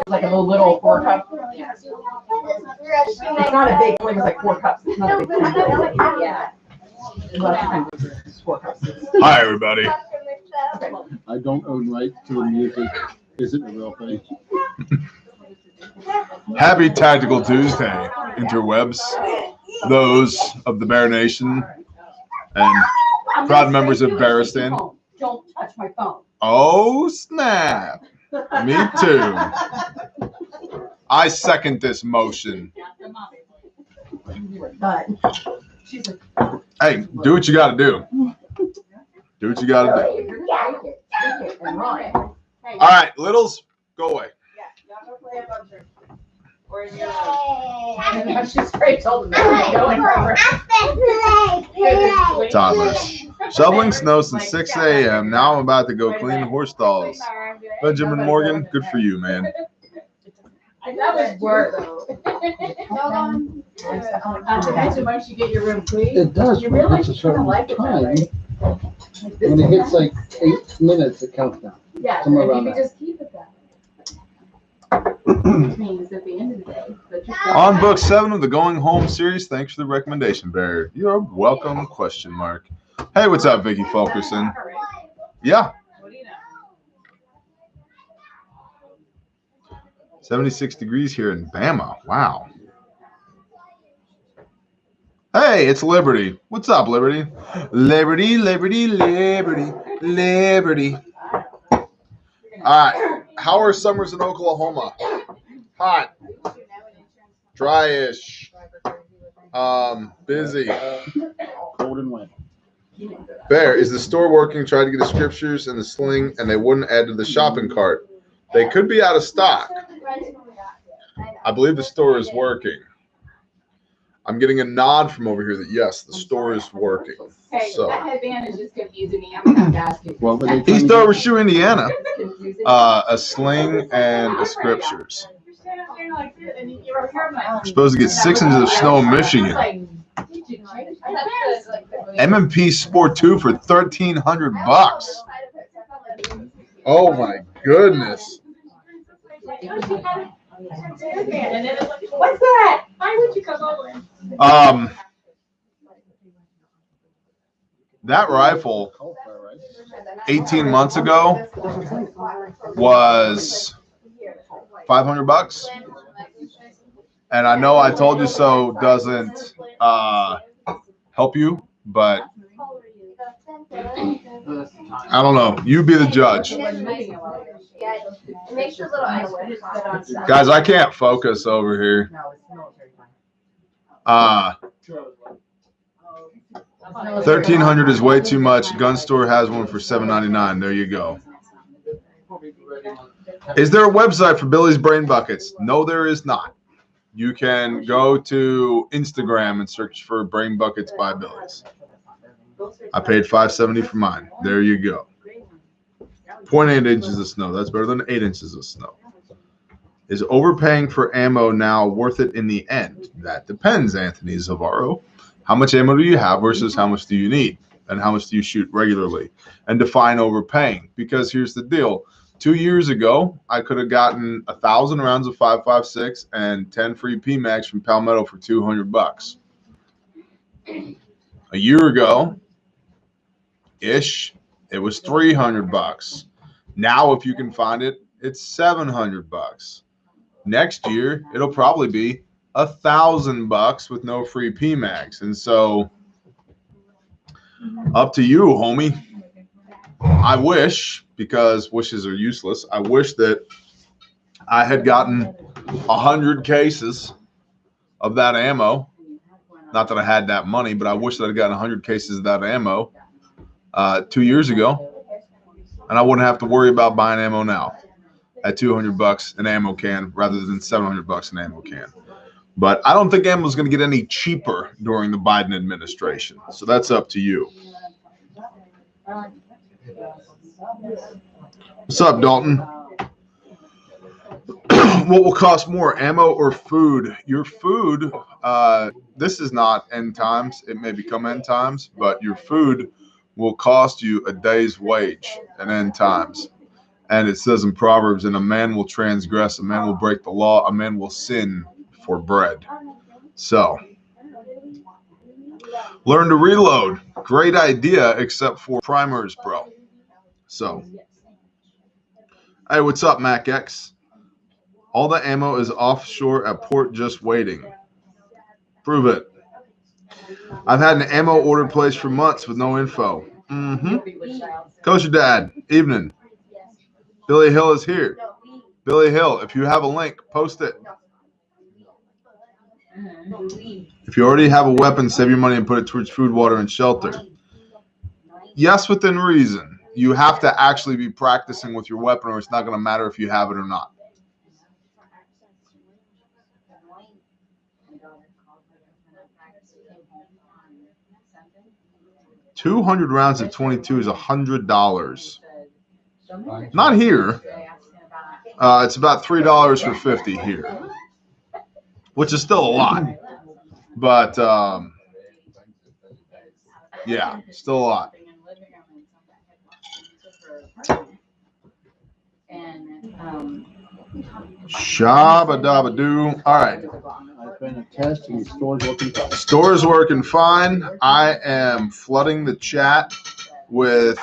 like a little 4 cup. It's not a big one. It's like 4 cups. It's not a big one. Yeah. 4 cups. Hi, everybody. I don't own rights to the music. Is it a real thing? Happy Tactical Tuesday, interwebs, those of the Bear Nation, and proud members of Bearistan. Don't touch my phone. Oh, snap. Me too. I second this motion. Hey, do what you got to do. Do what you got to do. All right, littles, go away. Toddlers. Shoveling snow since 6 a.m. Now I'm about to go clean horse stalls. Benjamin Morgan, good for you, man. That was work. Once you get your room clean, It does. you realize it's a you kind of certain like it that time. way. When it hits like 8 minutes, it counts down. Yeah, Somewhere and you around could there. just keep it that way. Which means at the end of the day. But you're On book 7 of the Going Home series, thanks for the recommendation, Bear. You're welcome, question mark. Hey, what's up, Vicky Fulkerson? Yeah. 76 degrees here in Bama. Wow. Hey, it's Liberty. What's up, Liberty? Liberty, Liberty, Liberty, Liberty. All right. How are summers in Oklahoma? Hot. Dryish. Busy. Cold and wet. Bear, is the store working? Tried to get the scriptures and the sling, and they wouldn't add to the shopping cart. They could be out of stock. I believe the store is working. I'm getting a nod from over here that yes, the store is working. Hey, So that headband is just confusing me. I'm gonna have to ask you. What were they East trying to Overshoe, Indiana. Confusing. A sling and the scriptures. We're supposed to get 6 inches of snow in Michigan. M&P Sport 2 for $1,300. Oh my goodness. What's that? Why would you come over? That rifle go for, right? 18 months ago was $500. And I know I told you so doesn't help you, but I don't know. You be the judge. Guys, I can't focus over here. 1,300 is way too much. Gun store has one for $7.99. There you go. Is there a website for Billy's Brain Buckets? No, there is not. You can go to Instagram and search for Brain Buckets by Billy's. I paid $5.70 for mine. There you go. 0.8 inches of snow. That's better than 8 inches of snow. Is overpaying for ammo now worth it in the end? That depends, Anthony Zavaro. How much ammo do you have versus how much do you need? And how much do you shoot regularly? And define overpaying. Because here's the deal. 2 years ago, I could have gotten 1,000 rounds of 5.56 and 10 free PMags from Palmetto for $200. A year ago, ish, it was $300. Now, if you can find it, it's $700. Next year, it'll probably be $1,000 with no free PMags. And so, up to you, homie. I wish, because wishes are useless, I wish that I had gotten 100 cases of that ammo. Not that I had that money, but I wish that I'd gotten 100 cases of that ammo 2 years ago. And I wouldn't have to worry about buying ammo now at $200 an ammo can rather than $700 an ammo can. But I don't think ammo is going to get any cheaper during the Biden administration. So that's up to you. What's up, Dalton? What will cost more, ammo or food? Your food, this is not end times. It may become end times, but your food will cost you a day's wage at end times. And it says in Proverbs, and a man will transgress, a man will break the law, a man will sin for bread. So, learn to reload. Great idea, except for primers, bro. So, hey, what's up, Mac X? All the ammo is offshore at port just waiting. Prove it. I've had an ammo order placed for months with no info. Kosher Dad, evening. Billy Hill is here. Billy Hill, if you have a link, post it. If you already have a weapon, save your money and put it towards food, water, and shelter. Yes, within reason. You have to actually be practicing with your weapon, or it's not going to matter if you have it or not. 200 rounds of 22 is $100. Not here. It's about $3 for 50 here, which is still a lot. But yeah, still a lot. Shabba-dabba-doo. All right. I've been testing. Store's working fine. Store's working fine. I am flooding the chat with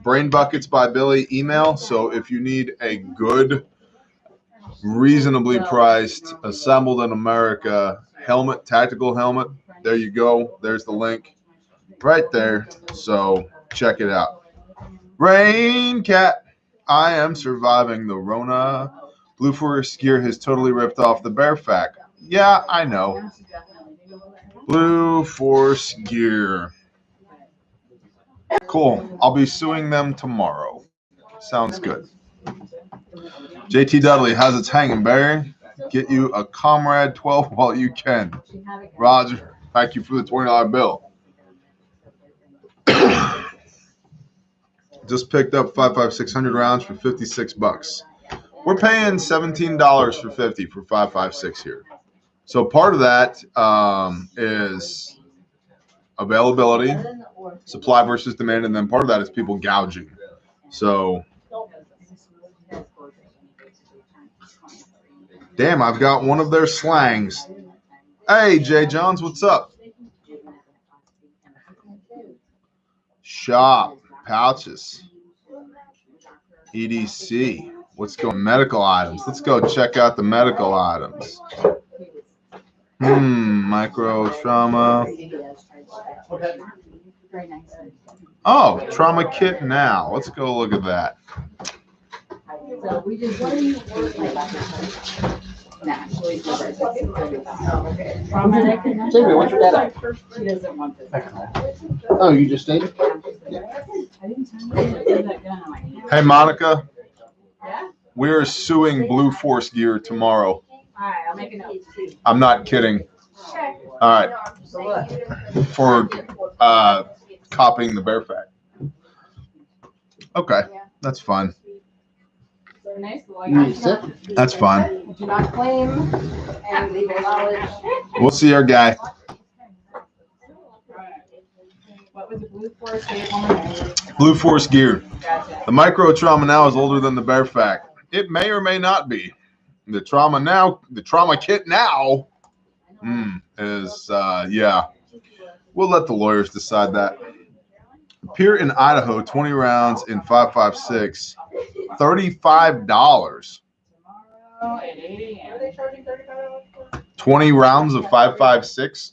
Brain Buckets by Billy email. So if you need a good, reasonably priced, assembled in America helmet, tactical helmet, there you go. There's the link right there. So check it out. Rain Cat, I am surviving the Rona. Blue Forest gear has totally ripped off the Fairfax. Yeah, I know. Blue Force gear. Cool. I'll be suing them tomorrow. Sounds good. JT Dudley, how's it hanging, Barry? Get you a Comrade 12 while you can. Roger, thank you for the $20 bill. Just picked up 5.56 rounds for $56. We're paying $17 for 50 for 5.56 here. So part of that is availability, supply versus demand, and then part of that is people gouging. So, damn, I've got one of their slangs. Hey, Jay Johns, what's up? Shop, pouches, EDC. What's going? Medical items. Let's go check out the medical items. Micro trauma. Oh, trauma kit now. Let's go look at that. Jamie, what's your dad? Oh, you just stayed? Hey, Monica. We're suing Blue Force gear tomorrow. I'm not kidding. All right. For copying the Fairfax. Okay, that's fine. That's fine. Do not claim and leave your knowledge. We'll see our guy. What was the Blue Force gear? Blue Force gear. Gotcha. The micro trauma now is older than the Fairfax. It may or may not be. The trauma kit now is, yeah. We'll let the lawyers decide that. Appear in Idaho, 20 rounds in 5.56, $35. 20 rounds of 5.56?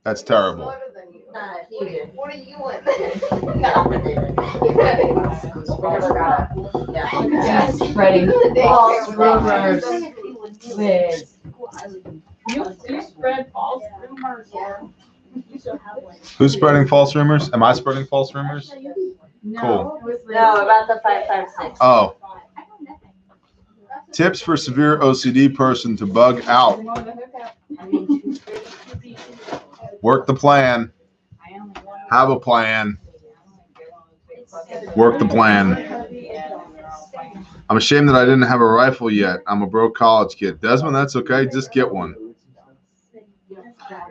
That's terrible. What are you spreading false rumors. You spread false rumors. Who's spreading false rumors? Am I spreading false rumors? Cool. No, about the 5.56. Oh. Tips for severe OCD person to bug out. Work the plan. Have a plan. Work the plan. I'm ashamed that I didn't have a rifle yet. I'm a broke college kid. Desmond, that's okay. Just get one.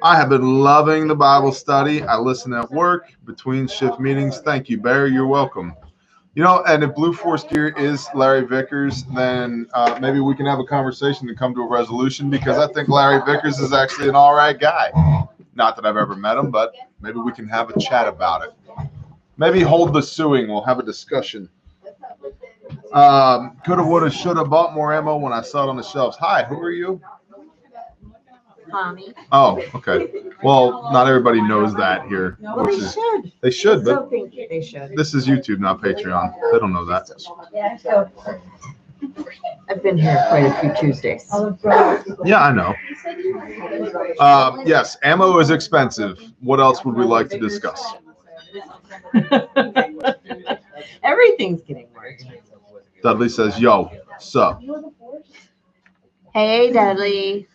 I have been loving the Bible study. I listen at work between shift meetings. Thank you, Barry. You're welcome. You know, and if Blue Force Gear is Larry Vickers, then maybe we can have a conversation to come to a resolution, because I think Larry Vickers is actually an all right guy. Not that I've ever met him, but maybe we can have a chat about it. Maybe hold the suing. We'll have a discussion. Coulda, woulda, shoulda bought more ammo when I saw it on the shelves. Hi, who are you? Hommy. Oh, okay. Well, not everybody knows that here. Well, they should. They should, So but think they should. this is YouTube, not Patreon. They don't know that. Yeah, so I've been here quite a few Tuesdays. Yeah, I know. Yes, ammo is expensive. What else would we like to discuss? Everything's getting more expensive. Dudley says, yo, sup? Hey, Dudley.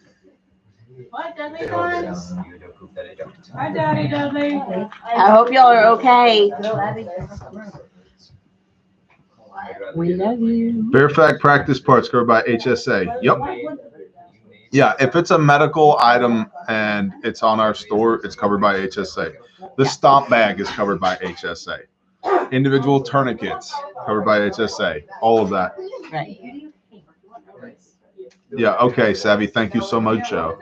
What, Dudley Barnes? Hi, Daddy Dudley. I hope y'all are okay. We love you. Fairfax practice parts covered by HSA. Yep. Yeah, if it's a medical item and it's on our store, it's covered by HSA. The stomp bag is covered by HSA. Individual tourniquets covered by HSA. All of that. Right. Yeah, okay, Savvy. Thank you so much, Joe.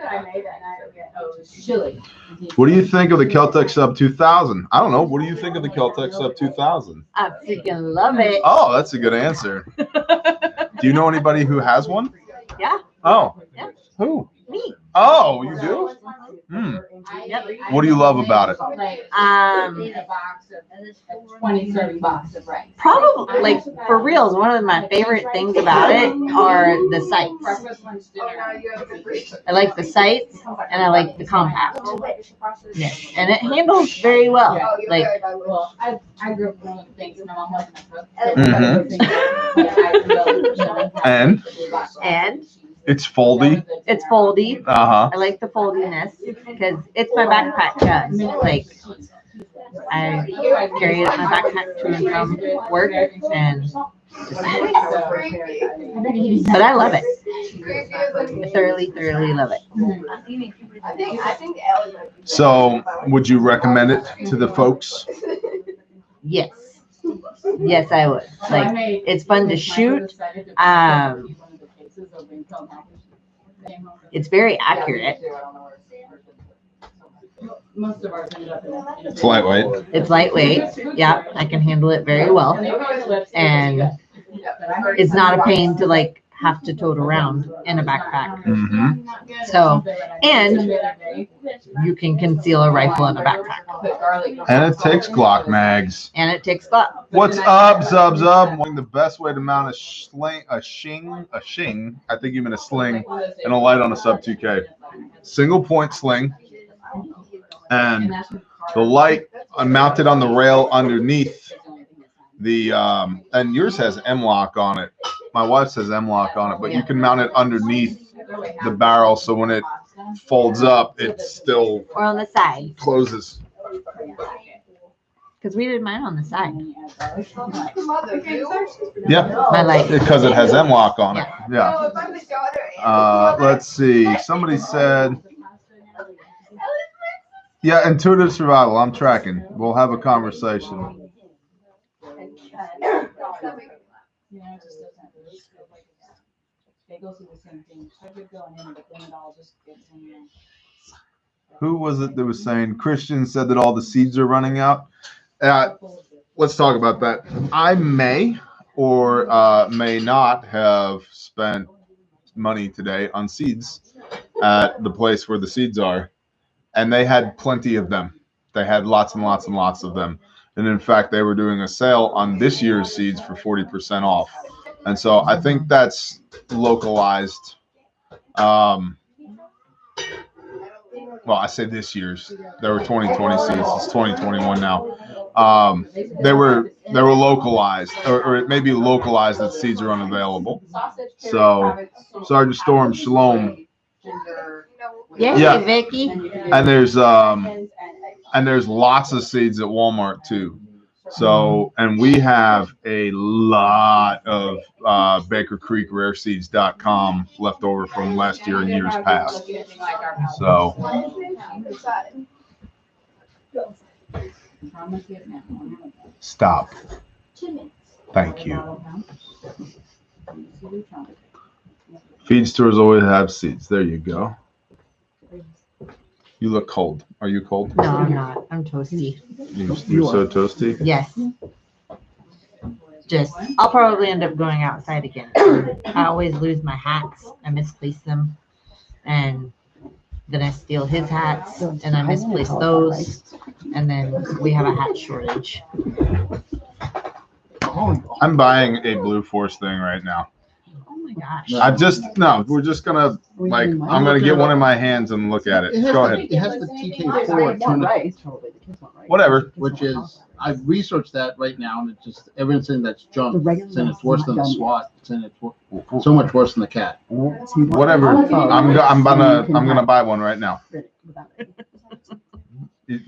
What do you think of the Keltec Sub 2000? I don't know. What do you think of the Keltec Sub 2000? I freaking love it. Oh, that's a good answer. Do you know anybody who has one? Yeah. Oh. Yeah. Who? Me. Oh, you do? Hmm. Yep. What do you love about it? 20 serving box of rice. Probably, like, for reals, one of my favorite things about it are the sights. Breakfast, lunch, dinner. I like the sights and I like the compact. Yeah. And it handles very well. Like, Well, I grew up growing things. My mom wasn't a cook. And and it's foldy. it's foldy. Uh-huh. I like the foldiness because it's my backpack does. Like, I carry it in my backpack to and from work, and but I love it. I thoroughly love it. So, would you recommend it to the folks? Yes. Yes, I would. Like, it's fun to shoot. It's very accurate. Most of ours ended up in It's lightweight. It's lightweight. Yeah, I can handle it very well. And it's not a pain to, like, have to tote around in a backpack. Mm-hmm. So, and you can conceal a rifle in a backpack. And it takes Glock mags. And it takes Glock. What's up, Zub Zub? The best way to mount a shing, I think you mean a sling, and a light on a Sub 2K. Single point sling, and the light mounted on the rail underneath the, and yours has M-lock on it. My wife says M-lock on it, but you can mount it underneath the barrel, so when it folds up, it still Or on the side. closes. Because we did mine on the side. Yeah, My light. because it has M-lock on it. Yeah. Let's see. Somebody said, yeah, intuitive survival. I'm tracking. We'll have a conversation. Yeah, it just doesn't really feel like they go through the same thing. I could go in, but then it all just gets in there. Who was it that was saying Christian said that all the seeds are running out? Let's talk about that. I may or may not have spent money today on seeds at the place where the seeds are, and they had plenty of them. They had lots and lots and lots of them. And in fact, they were doing a sale on this year's seeds for 40% off. And so I think that's localized. Well, I say this year's. There were 2020 seeds. It's 2021 now. They were localized, or it may be localized that seeds are unavailable. So, Sergeant Storm, shalom. Yay, Yeah. Vicky. And there's lots of seeds at Walmart too. So, and we have a lot of BakerCreekRareSeeds.com left over from last year and years past. So, Promise it now. Stop. Thank you. Feed stores always have seeds. There you go. You look cold. Are you cold? No, I'm not. I'm toasty. You're so toasty. Yes. Just, I'll probably end up going outside again. I always lose my hats. I misplace them. And then I steal his hats and I misplace those. And then we have a hat shortage. I'm buying a Blue Force thing right now. Oh my gosh. We're just gonna, like, I'm gonna get one in my hands and look at it. Go ahead. It has the TK4 turnip, Whatever. which is, I've researched that right now, and it's just everything that's junk. It's saying it's worse than the SWAT. It's saying it's so much worse than the cat. Whatever. I'm gonna buy one right now.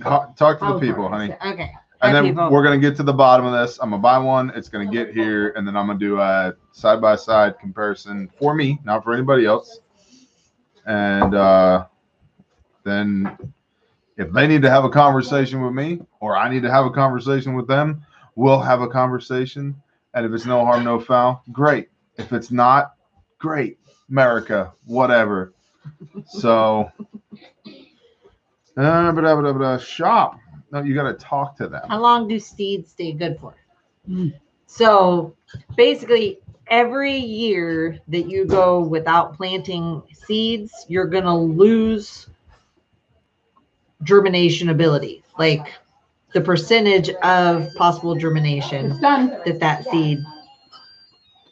Talk to the people, honey. Okay. And then people. we're gonna get to the bottom of this. I'm gonna buy one. It's gonna get here, and then I'm gonna do a side-by-side comparison for me, not for anybody else. And then if they need to have a conversation with me, or I need to have a conversation with them, we'll have a conversation. And if it's no harm, no foul, great. If it's not, great. America, whatever. So, shop. No, you got to talk to them. How long do seeds stay good for? So basically, every year that you go without planting seeds, you're going to lose germination ability. Like the percentage of possible germination that seed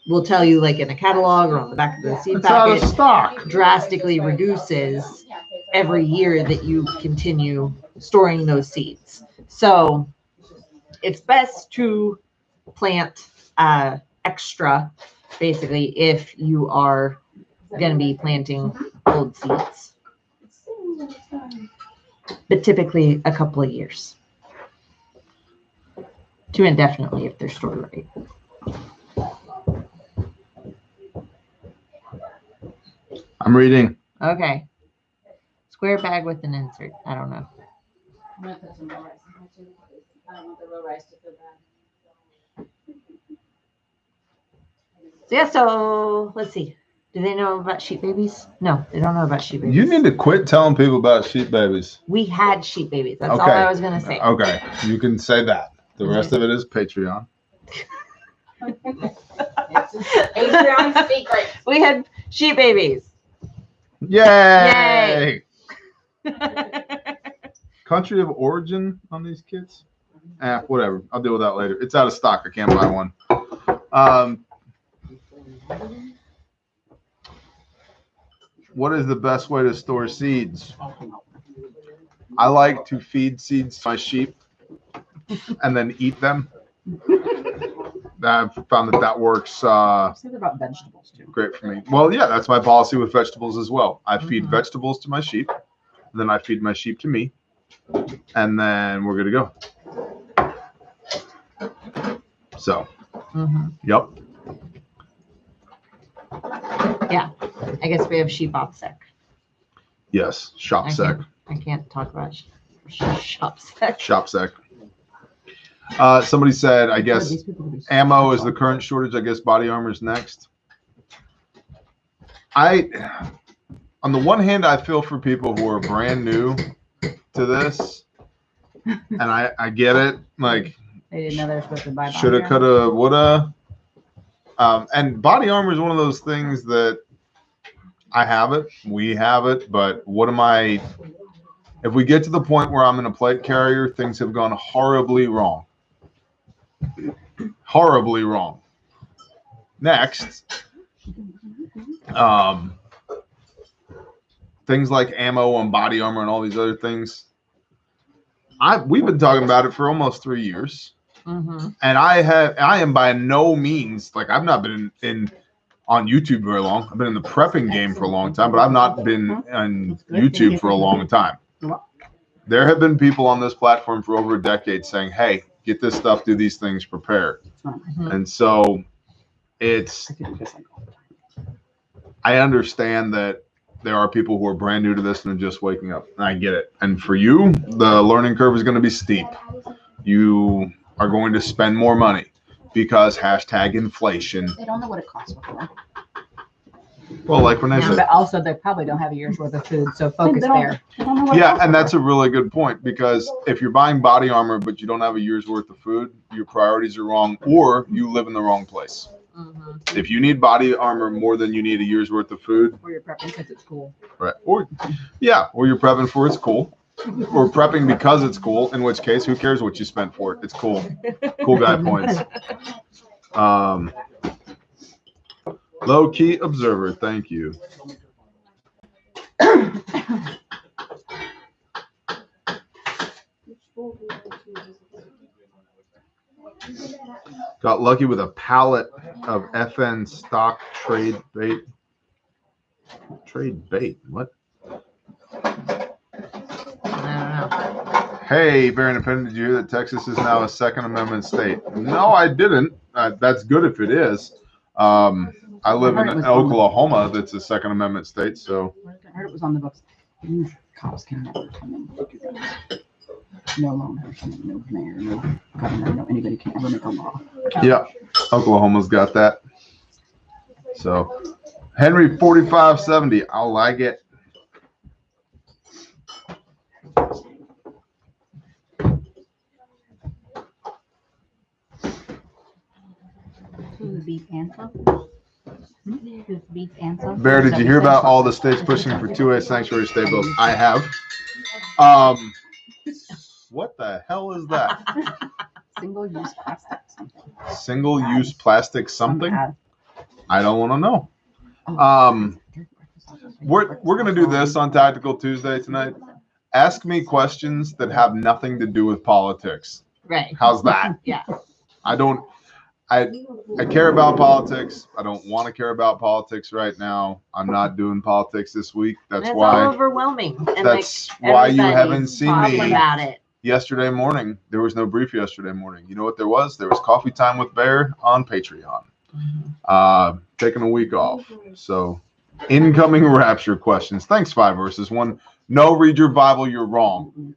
will tell you, like in a catalog or on the back of the seed It's out of packet, stock. drastically reduces every year that you continue storing those seeds. So it's best to plant extra, basically, if you are going to be planting old seeds. But typically a couple of years. To indefinitely if they're stored right. I'm reading. Okay. Square bag with an insert. I don't know. I'm gonna put some real rice in here too. I don't want the real rice to feel bad. So yeah, so let's see. Do they know about sheep babies? No, they don't know about sheep babies. You need to quit telling people about sheep babies. We had sheep babies. That's all Okay. I was gonna say. Okay, you can say that. The rest of it is Patreon. Patreon secret. We had sheep babies. Yay! Country of origin on these kids? Whatever. I'll deal with that later. It's out of stock. I can't buy one. What is the best way to store seeds? I like to feed seeds to my sheep and then eat them. I've found that works Say about vegetables too. great for me. Well, yeah, that's my policy with vegetables as well. I feed vegetables to my sheep, then I feed my sheep to me, and then we're good to go. So, yep. Yeah. I guess we have sheep OPSEC. Yes, shop sec. I can't talk about shop sec. Shop sec. Somebody said, I guess ammo is the current shortage. I guess body armor is next. On the one hand, I feel for people who are brand new to this, and I get it. Like, They didn't know they were supposed to buy. shoulda, coulda, woulda. And body armor is one of those things that I have it, we have it, but what am I? If we get to the point where I'm in a plate carrier, things have gone horribly wrong. Horribly wrong. Next, things like ammo and body armor and all these other things. We've been talking about it for almost 3 years. And I am by no means, like, I've not been in on YouTube very long. I've been in the prepping game for a long time, but I've not been on YouTube for a long time. There have bent people on this platform for over a decade saying, hey, get this stuff, do these things, prepare. And so I understand that there are people who are brand new to this and are just waking up. And I get it. And for you, the learning curve is going to be steep. You are going to spend more money because #inflation. They don't know what it costs before. Well, like when I Yeah, said, but also they probably don't have a year's worth of food, so focus They don't- there. they don't know what it yeah, costs and that's before. a really good point, because if you're buying body armor but you don't have a year's worth of food, your priorities are wrong, or you live in the wrong place. Mhm. If you need body armor more than you need a year's worth of food, Or you're prepping because it's cool. right? Or you're prepping for it's cool, or prepping because it's cool. In which case, who cares what you spent for it? It's cool. Cool guy points. Low key observer. Thank you. Got lucky with a pallet of FN stock trade bait. Trade bait? What? I don't know. Hey, Baron Independent, did you hear that Texas is now a Second Amendment state? No, I didn't. That's good if it is. I live in Oklahoma that's a Second Amendment state, so. I heard it was on the books. Cops can never come in. No loan person, no mayor, no governor, no anybody can ever make a law. Yeah, Oklahoma's got that. So, Henry 4570, I like it. Who's beef answer? Who's beef answer? Bear, did you hear about all the states pushing for 2A sanctuary state bills? I have. What the hell is that? Single-use plastic something. Single-use plastic something? I don't want to know. Oh. We're gonna do this on Tactical Tuesday tonight. Ask me questions that have nothing to do with politics. Right. How's that? Yeah. I care about politics. I don't want to care about politics right now. I'm not doing politics this week. That's It's all why. overwhelming. And That's like, why you everybody's haven't seen talking me about it. yesterday morning. There was no brief yesterday morning. You know what there was? There was coffee time with Bear on Patreon. Taking a week off. So, incoming rapture questions. Thanks, 5 versus 1. No, read your Bible. You're wrong.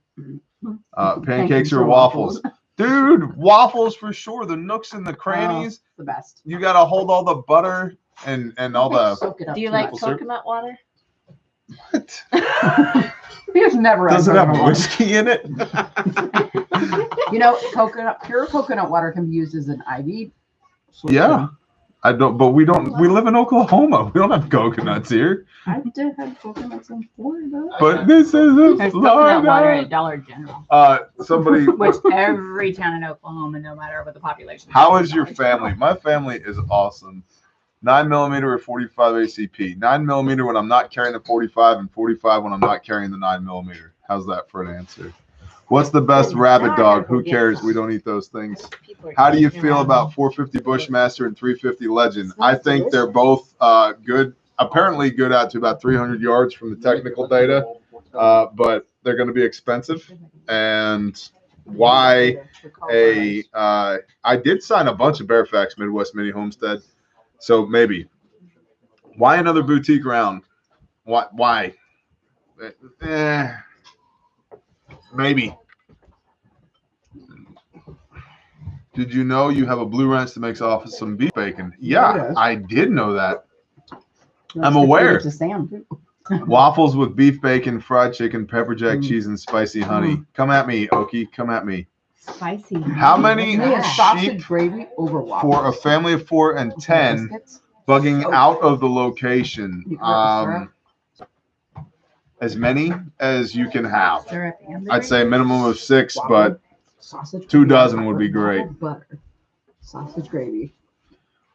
Pancakes or waffles? Dude, waffles for sure. The nooks and the crannies. The best. You got to hold all the butter and all the. Soak it up Do you too. like Maple syrup. coconut water? What? We've never had Does it have coconut water. whiskey in it? You know, pure coconut water can be used as an IV solution. Yeah. I don't, but we don't. We live in Oklahoma. We don't have coconuts here. I did have coconuts in Florida. But this is a There's coconut water at Florida. Dollar General, Somebody. which every town in Oklahoma, no matter what the population. How is your family? My family is awesome. 9mm or 45 ACP. 9mm when I'm not carrying the 45, and 45 when I'm not carrying the 9mm. How's that for an answer? What's the best rabbit dog? Who cares? We don't eat those things. How do you feel about 450 Bushmaster and 350 Legend? I think they're both good. Apparently good out to about 300 yards from the technical data, but they're going to be expensive. And why I did sign a bunch of Fairfax Midwest Mini Homestead, so maybe. Why another boutique round? Why? Maybe. Did you know you have a blue ranch that makes off of some beef bacon? Yeah, I did know that. I'm aware. To Sam. Waffles with beef bacon, fried chicken, pepper jack cheese, and spicy honey. Come at me, Okie. Come at me. Spicy. How many Me and sausage sheep gravy over waffles. for a family of 4 and 10 Biscuits. bugging out of the location? As many as you can have. Syrup and I'd say a minimum of 6, but sausage 2 gravy, dozen would be great. Butter. Sausage gravy.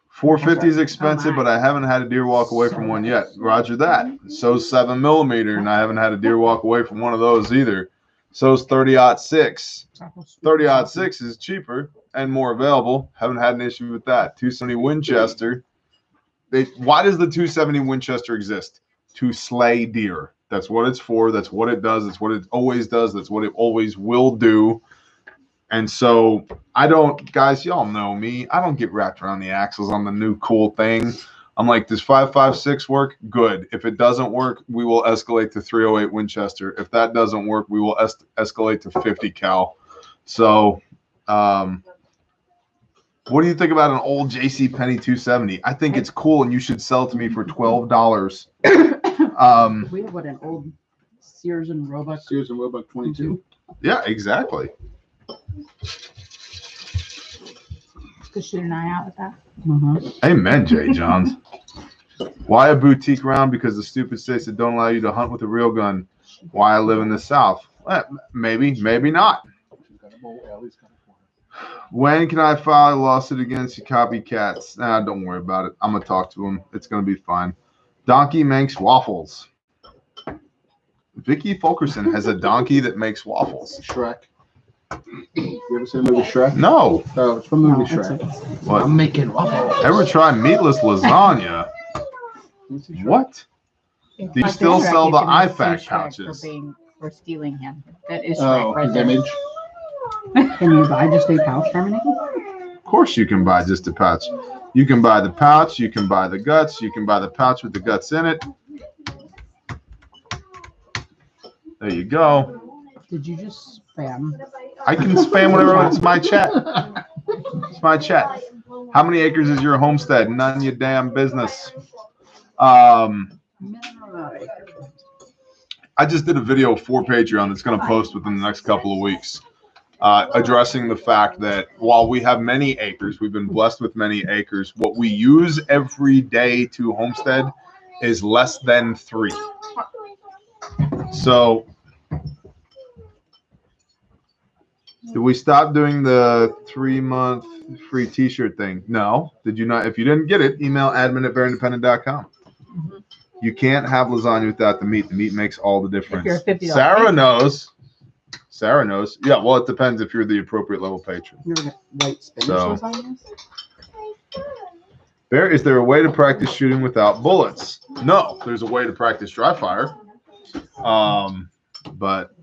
450 is expensive, but I haven't had a deer walk away from one yet. Roger that. So's 7mm, and I haven't had a deer walk away from one of those either. So's 30-06. 30-06 is cheaper and more available. Haven't had an issue with that. 270 Winchester. Why does the 270 Winchester exist? To slay deer. That's what it's for. That's what it does. That's what it always does. That's what it always will do. And so I don't, guys, y'all know me. I don't get wrapped around the axles on the new cool thing. I'm like, does 5.56 work? Good. If it doesn't work, we will escalate to 308 Winchester. If that doesn't work, we will escalate to 50 cal. So, what do you think about an old JC Penney 270? I think it's cool, and you should sell it to me for $12. We have what, an old Sears and Roebuck? Sears and Roebuck 22. Yeah, exactly. Could shoot an eye out with that. Amen, Jay Johns. Why a boutique round? Because the stupid states that don't allow you to hunt with a real gun. Why I live in the South? Maybe, maybe not. When can I file a lawsuit against you copycats? Nah, don't worry about it. I'm going to talk to him. It's going to be fine. Donkey makes waffles. Vicky Fulkerson has a donkey that makes waffles. Shrek. You ever seen the movie Shrek? No. Oh, it's from the movie Shrek. What? I'm making waffles. Ever try meatless lasagna? What? Do you still sell the IFAC pouches? For stealing him. That is Shrek right his there. image. Can you buy just a pouch, Harmony? Of course you can buy just a pouch. You can buy the pouch, you can buy the guts, you can buy the pouch with the guts in it. There you go. Did you just spam? I can spam whatever. It's my chat. It's my chat. How many acres is your homestead? None of your damn business. I just did a video for Patreon that's going to post within the next couple of weeks, addressing the fact that while we have many acres, we've been blessed with many acres, what we use every day to homestead is less than 3. So, did we stop doing the 3-month free t-shirt thing? No. Did you not? If you didn't get it, email admin@bearindependent.com. You can't have lasagna without the meat. The meat makes all the difference. If you're $50 Sarah knows. Sarah knows. Yeah, well, it depends if you're the appropriate level patron. You're gonna white spinach So- lasagnas? Is there a way to practice shooting without bullets? No, there's a way to practice dry fire. But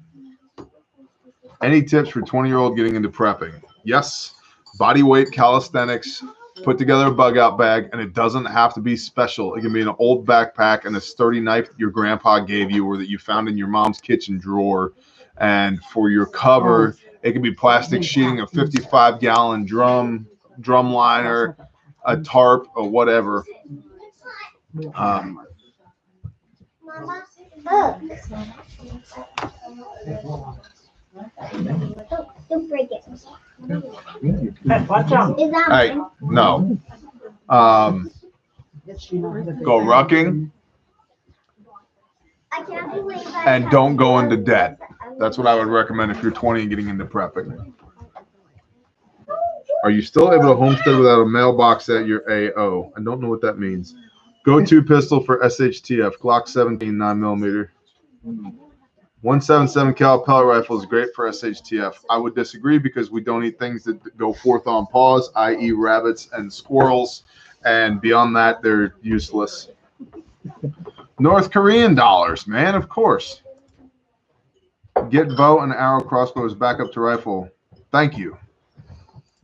any tips for 20-year-old getting into prepping? Yes. Body weight calisthenics. Put together a bug out bag, and it doesn't have to be special. It can be an old backpack and a sturdy knife that your grandpa gave you or that you found in your mom's kitchen drawer. And for your cover, it can be plastic sheeting, a 55-gallon drum liner, a tarp, or whatever. Don't break it. Watch out. Hey, no. Go rucking I can't believe I and don't go into debt. That's what I would recommend if you're 20 and getting into prepping. Are you still able to homestead without a mailbox at your AO? I don't know what that means. Go-to pistol for SHTF, Glock 17 9mm. 177 cal pellet rifle is great for SHTF. I would disagree because we don't eat things that go forth on paws, i.e. rabbits and squirrels, and beyond that, they're useless. North Korean dollars, man, of course. Get bow and arrow crossbows back up to rifle. Thank you.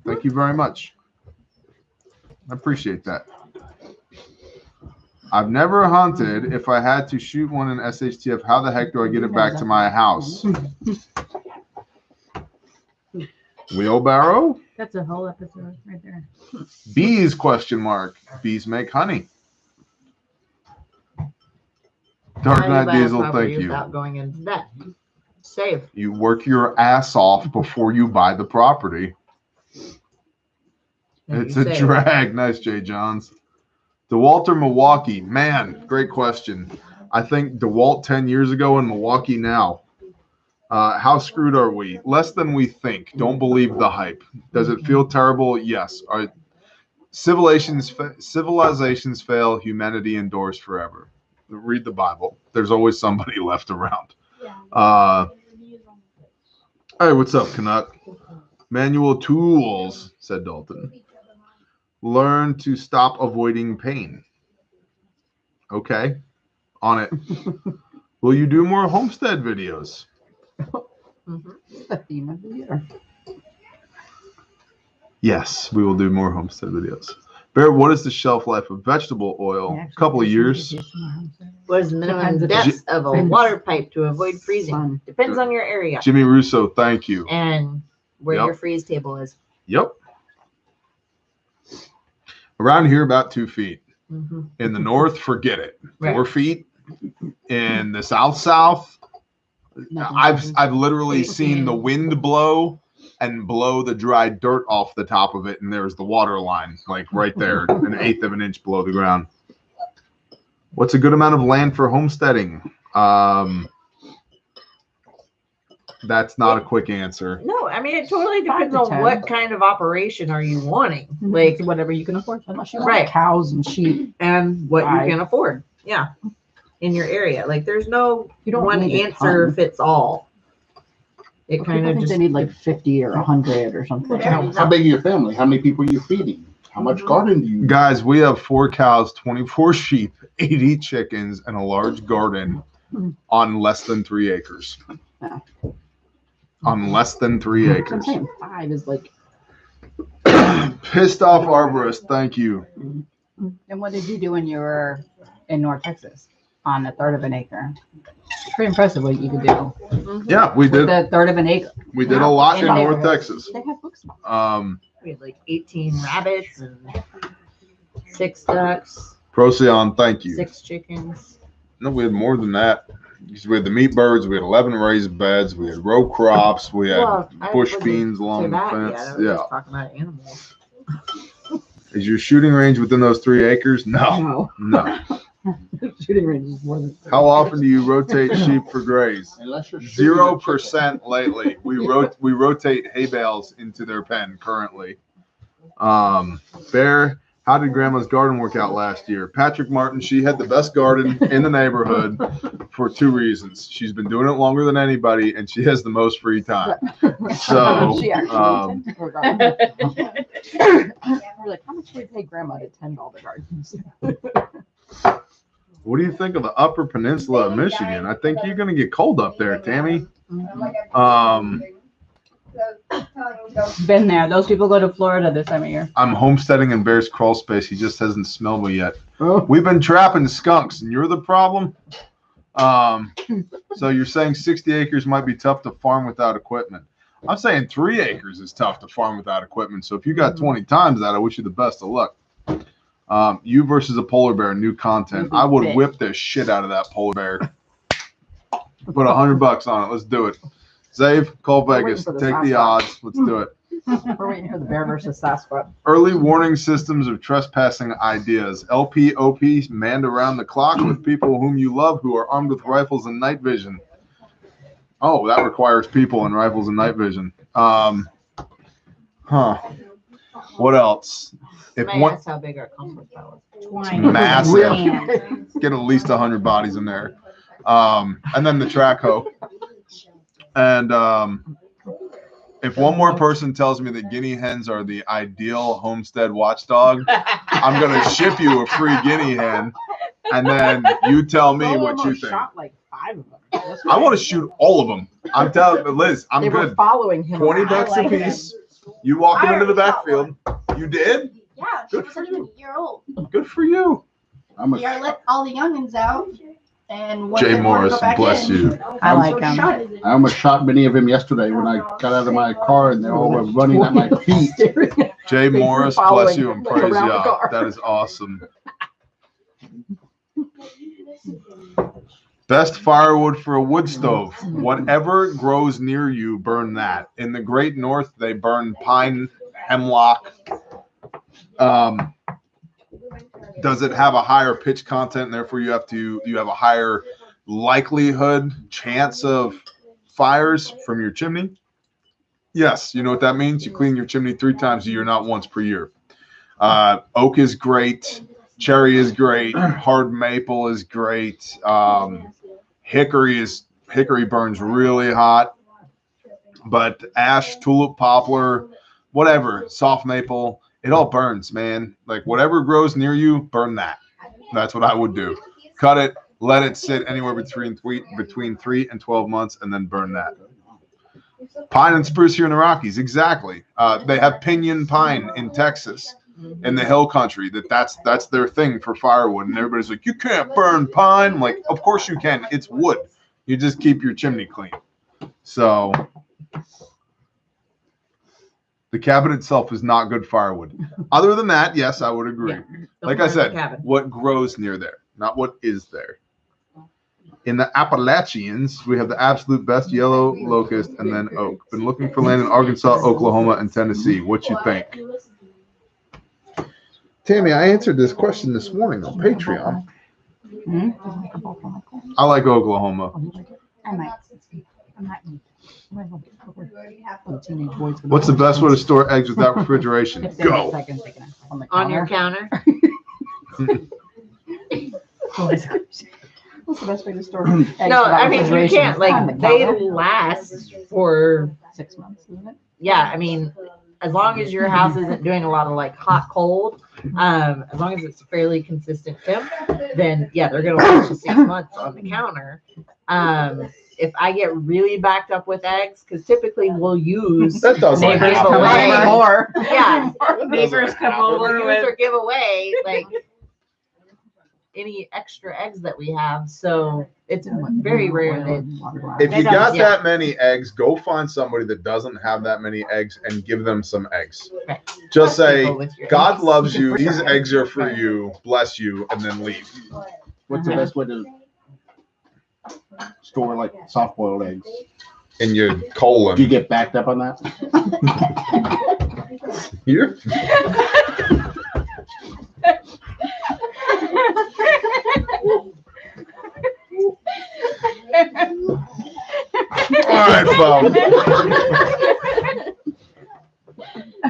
Thank you very much. I appreciate that. I've never hunted. If I had to shoot one in SHTF, how the heck do I get it back to my house? Wheelbarrow? That's a whole episode right there. Bees, question mark. Bees make honey. Dark How do you Knight buy a Diesel, property thank you. Without going into debt. Save. You work your ass off before you buy the property. And It's you a save. drag. Nice, Jay Johns. DeWalter, Milwaukee. Man, great question. I think DeWalt 10 years ago and Milwaukee now. How screwed are we? Less than we think. Don't believe the hype. Does it feel terrible? Yes. Civilizations fail. Humanity endures forever. Read the Bible. There's always somebody left around. Hey, what's up, Canuck? Manual tools, said Dalton. Learn to stop avoiding pain. Okay, on it. Will you do more homestead videos? The theme of the year. Yes, we will do more homestead videos. Bear, what is the shelf life of vegetable oil? A couple of years. What is the minimum depth of a water pipe to avoid freezing? Depends on your area Jimmy Russo, thank you. and where your freeze table is. Yep. Around here, about 2 feet. Mm-hmm. In the north, forget it. Right. 4 feet. In the south, I've literally seen the wind blow and blow the dry dirt off the top of it, and there's the water line, like right there, an 1/8 of an inch below the ground. What's a good amount of land for homesteading? That's not a quick answer. No, I mean, it totally depends 5 to on 10. what kind of operation are you wanting, like, whatever you can afford, unless you Right. want cows and sheep. and what Right. you can afford. Yeah. In your area. Like, there's no You don't one need a answer ton. fits all. It People kind of think just they need like 50 or 100 or something. How big is your family? How many people are you feeding? How much garden do you? Guys, we have 4 cows, 24 sheep, 80 chickens, and a large garden on less than 3 acres. Yeah. On less than 3 I'm acres. saying 5 is like. Pissed off arborist, thank you. And what did you do when you were in North Texas on 1/3 of an acre? It's pretty impressive what you could do. Yeah, we With did. a 1/3 of an acre. We did a lot in In North neighborhoods. Texas. They have books about we had like 18 rabbits and 6 ducks, Procyon, thank you. 6 chickens. No, we had more than that. We had the meat birds. We had 11 raised beds. We had row crops. We had Well, I bush wasn't beans to along the that fence. yet. I was Yeah. just talking about animals. Is your shooting range within those 3 acres? No, No. no. Shooting range is more than. How often do you rotate sheep for graze? Unless you're shooting a 0% lately. We rotate hay bales into their pen currently. Bear, how did Grandma's garden work out last year? Patrick Martin, she had the best garden in the neighborhood for 2 reasons. She's been doing it longer than anybody, and she has the most free time. So, She actually tended her garden. We're like, how much do we pay Grandma to tend all the gardens? what do you think of the Upper Peninsula of Michigan? I think you're going to get cold up there, Tammy. Been there. Those people go to Florida this time of year. I'm homesteading in Bear's crawl space. He just hasn't smelled me yet. Oh. We've been trapping skunks, and you're the problem. So you're saying 60 acres might be tough to farm without equipment. I'm saying 3 acres is tough to farm without equipment. So if you got 20 times that, I wish you the best of luck. You versus a polar bear, new content. I would whip the shit out of that polar bear. Put $100 on it. Let's do it. Zave, call We're Vegas. waiting for the Take the Sasquatch. odds. Let's do it. We're waiting for the bear versus Sasquatch. Early warning systems of trespassing ideas. LPOP manned around the clock with people whom you love who are armed with rifles and night vision. Oh, that requires people and rifles and night vision. What else? If May one ask how big our comfort palace is. massive, get at least 100 bodies in there. And then the track hoe. And if one more person tells me that guinea hens are the ideal homestead watchdog, I'm going to ship you a free guinea hen, and then you tell me what you think. Shot like 5 of them. That's I right. want to shoot all of them. I'm telling Liz, I'm They were good. following him. $20 around. a piece. You walk them into the backfield. You did? Yeah, she was a year old. Good for you. I'm We are a, let all the youngins out, and when Jay they want to Morris, go back bless in, you. I like so them. shut it. I almost shot many of them yesterday when I got out of my car and they all were running at my feet. Jay They Morris, were bless following you him, and like, praise around the God. car. That is awesome. Best firewood for a wood stove. Whatever grows near you, burn that. In the Great North, they burn pine, hemlock. Does it have a higher pitch content, and therefore you have a higher likelihood, chance of fires from your chimney? Yes. You know what that means? You clean your chimney 3 times a year, not once per year. Oak is great. Cherry is great. Hard maple is great. Hickory burns really hot. But ash, tulip, poplar, whatever, soft maple, it all burns, man. Like whatever grows near you, burn that. That's what I would do. Cut it, let it sit anywhere between 3 and 12 months, and then burn that. Pine and spruce here in the Rockies, exactly. They have pinyon pine in Texas. in the hill country that's their thing for firewood, and everybody's like, you can't burn pine. I'm like, of course you can. It's wood. You just keep your chimney clean. So the cabin itself is not good firewood. Other than that, yes, I would agree. Yeah. Like I said, what grows near there, not what is there. In the Appalachians, we have the absolute best yellow locust and then oak. Been looking for land in Arkansas, Oklahoma, and Tennessee. What you think? Tammy, I answered this question this morning on Patreon. I like Oklahoma. I might. What's the best way to store eggs without refrigeration? Go. On your counter. What's the best way to store eggs? No, I mean, you refrigeration? can't, On the like, they counter? last for, 6 months, isn't it? yeah, I mean, as long as your house isn't doing a lot of like hot, cold, as long as it's fairly consistent temp, then yeah, they're gonna last you 6 months on the counter. If I get really backed up with eggs, because typically we'll use That doesn't neighbors happen. away. More. Yeah, Neighbors come over we'll use with. or give away like any extra eggs that we have. So it's very rare that If you It got does, yeah. that many eggs, go find somebody that doesn't have that many eggs and give them some eggs. Right. Just say, Go with your God eggs. loves you. These eggs are for you. Bless you, and then leave. What's the best way to store like soft-boiled eggs? In your Do you colon. get backed up on that? Here. All right, folks.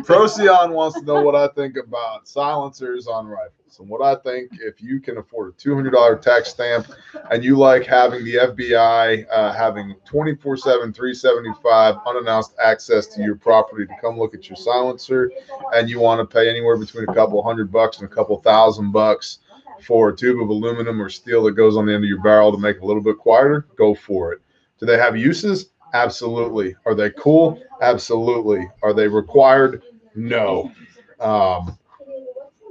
Procyon wants to know what I think about silencers on rifles, and what I think if you can afford a $200 tax stamp and you like having the FBI having 24/7, 375 unannounced access to your property to come look at your silencer, and you want to pay anywhere between a couple $100 and a couple $1,000 for a tube of aluminum or steel that goes on the end of your barrel to make it a little bit quieter, go for it. Do they have uses? Absolutely. Are they cool? Absolutely. Are they required? No.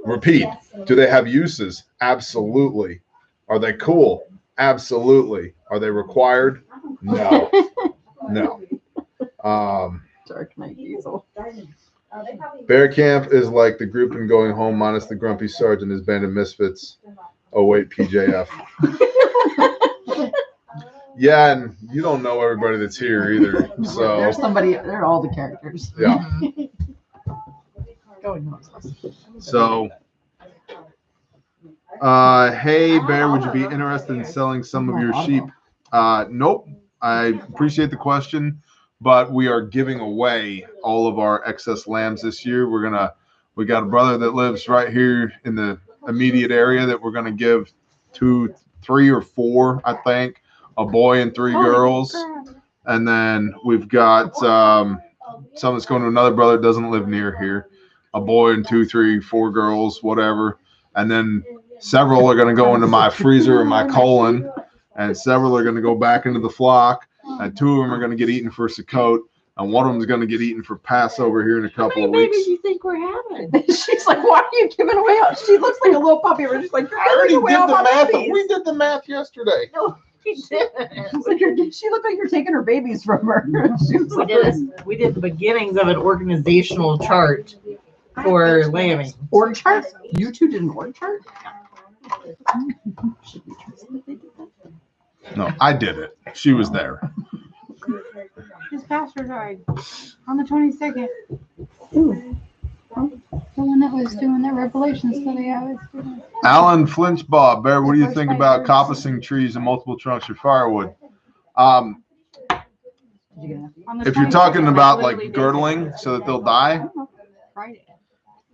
Repeat. Do they have uses? Absolutely. Are they cool? Absolutely. Are they required? No. No. Dark Knight Diesel. Bear Camp is like the group in Going Home minus the grumpy sergeant and his band of misfits. Oh, wait, PJF. Yeah, and you don't know everybody that's here either. So, There's somebody. They're all the characters. yeah. Going home. So, hey, Bear, would you be interested in selling some of your sheep? Nope. I appreciate the question, but we are giving away all of our excess lambs this year. We got a brother that lives right here in the immediate area that we're going to give 2, 3, or 4, I think, a boy and 3 girls. And then we've got some that's going to another brother that doesn't live near here. A boy and 2, 3, 4 girls, whatever. And then several are going to go into my freezer or my colon, and several are going to go back into the flock, and 2 of them are going to get eaten for Sukkot, and one of them is going to get eaten for Passover here in a couple of How many weeks. babies do you think we're having? She's like, why are you giving away? She looks like a little puppy. We're just like, you're I already giving away did all the my math. babies. We did the math yesterday. No, we didn't. She's like, she looked like you're taking her babies from her. She was like, We did the beginnings of an organizational chart for lambing. org chart? You two did an org chart? No, I did it. She was there. His pastor died on the 22nd. The one that was doing the Revelation study I was doing. Alan Flinchbaugh, Bear, what do you think about coppicing trees and multiple trunks for firewood? On the If you're 22nd, talking I about literally like did girdling so that they'll die, Friday.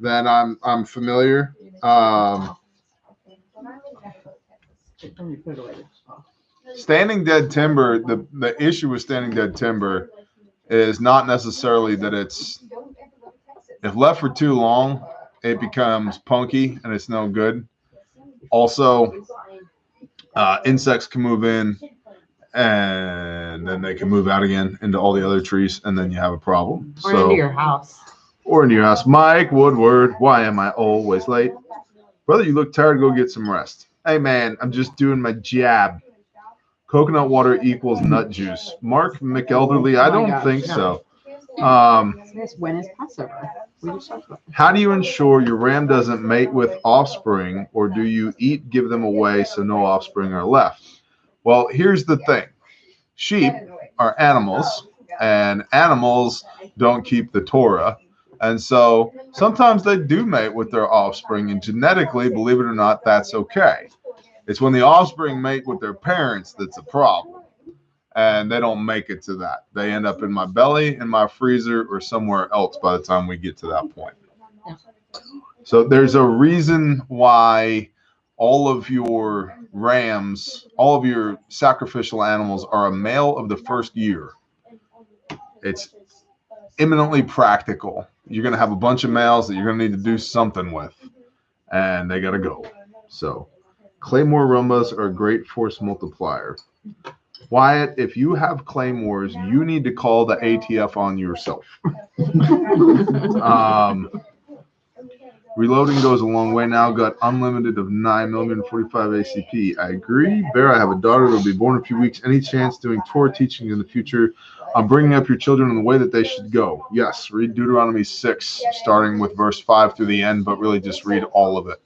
then I'm familiar. Standing dead timber, the issue with standing dead timber is not necessarily that if left for too long, it becomes punky and it's no good. Also, insects can move in and then they can move out again into all the other trees, and then you have a problem. Or into your house. Or in your house, Mike Woodward, why am I always late? Brother, you look tired. Go get some rest. Hey, man, I'm just doing my jab. Coconut water equals nut juice. Mark McElderly, I don't think so. When is Passover? We just talked about How do you ensure your ram doesn't mate with offspring, or do you give them away so no offspring are left? Well, here's the thing. Sheep are animals, and animals don't keep the Torah. And so sometimes they do mate with their offspring, and genetically, believe it or not, that's okay. It's when the offspring mate with their parents that's a problem. And they don't make it to that. They end up in my belly, in my freezer, or somewhere else by the time we get to that point. So there's a reason why all of your rams, all of your sacrificial animals are a male of the first year. It's eminently practical. You're going to have a bunch of males that you're going to need to do something with, and they got to go. So Claymore Rumbas are a great force multiplier. Wyatt, if you have claymores, you need to call the ATF on yourself. Reloading goes a long way now. Got unlimited of 9mm 45 ACP. I agree. Bear, I have a daughter that will be born in a few weeks. Any chance doing Torah teaching in the future on bringing up your children in the way that they should go? Yes. Read Deuteronomy 6, starting with verse 5 through the end, but really just read all of it.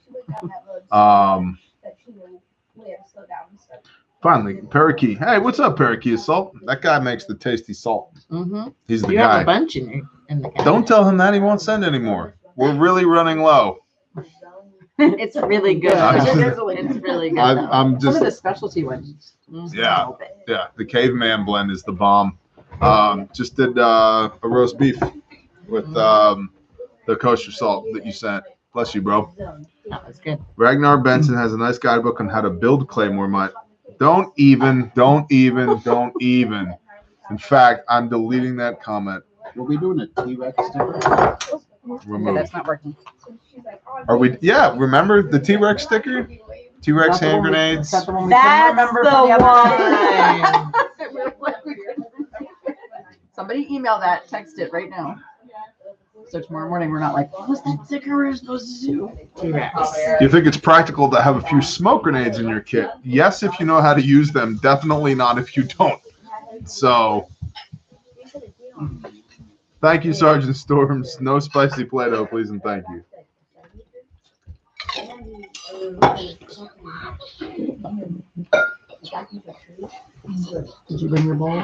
Finally, Parakeet. Hey, what's up, Parakeet Salt? That guy makes the tasty salt. Mm-hmm. He's the You guy. have a bunch in the cabinet. Don't tell him that. He won't send anymore. We're really running low. It's really good. It's It's really good. I'm some just, of the specialty ones. yeah. The caveman blend is the bomb. Just did a roast beef with the kosher salt that you sent. Bless you, bro. That was good. Ragnar Benson has a nice guidebook on how to build claymore mine. Don't even. In fact, I'm deleting that comment. Were we doing a T-Rex sticker? Okay, Remove. that's not working. Are we? Yeah. Remember the T-Rex sticker? T-Rex hand grenades. That's the one we That's couldn't remember the from one. Somebody email that, text it right now. So tomorrow morning we're not like, what was that sticker we were supposed to do? T-Rex. Do you think it's practical to have a few smoke grenades in your kit? Yes, if you know how to use them. Definitely not if you don't. So, thank you, Sergeant Storms. No spicy Play-Doh, please, and thank you. Did you bring your bowl?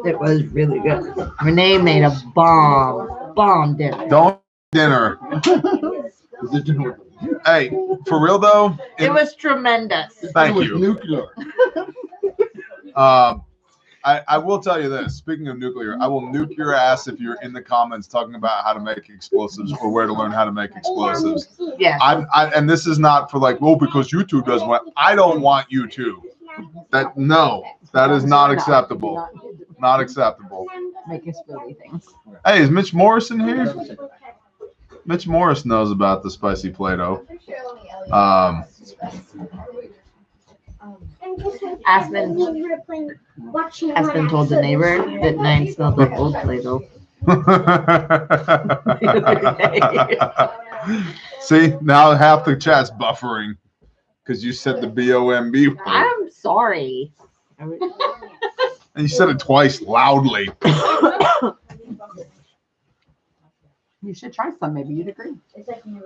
It was really good. Renee made a bomb dinner. Don't dinner. Hey, for real though. It was tremendous. Thank It was you. nuclear. I will tell you this. Speaking of nuclear, I will nuke your ass if you're in the comments talking about how to make explosives or where to learn how to make explosives. Yeah. And this is not for like, well, because YouTube doesn't want. I don't want you to. That is not acceptable. Not acceptable. Make us foodie things. Hey, is Mitch Morris in here? Mitch Morris knows about the spicy Play-Doh. Aspen told the neighbor that 9 smelled like old Play-Doh. See, now half the chat's buffering because you said the B-O-M-B word. I'm sorry. And you said it twice loudly. You should try some, maybe you'd agree. You gonna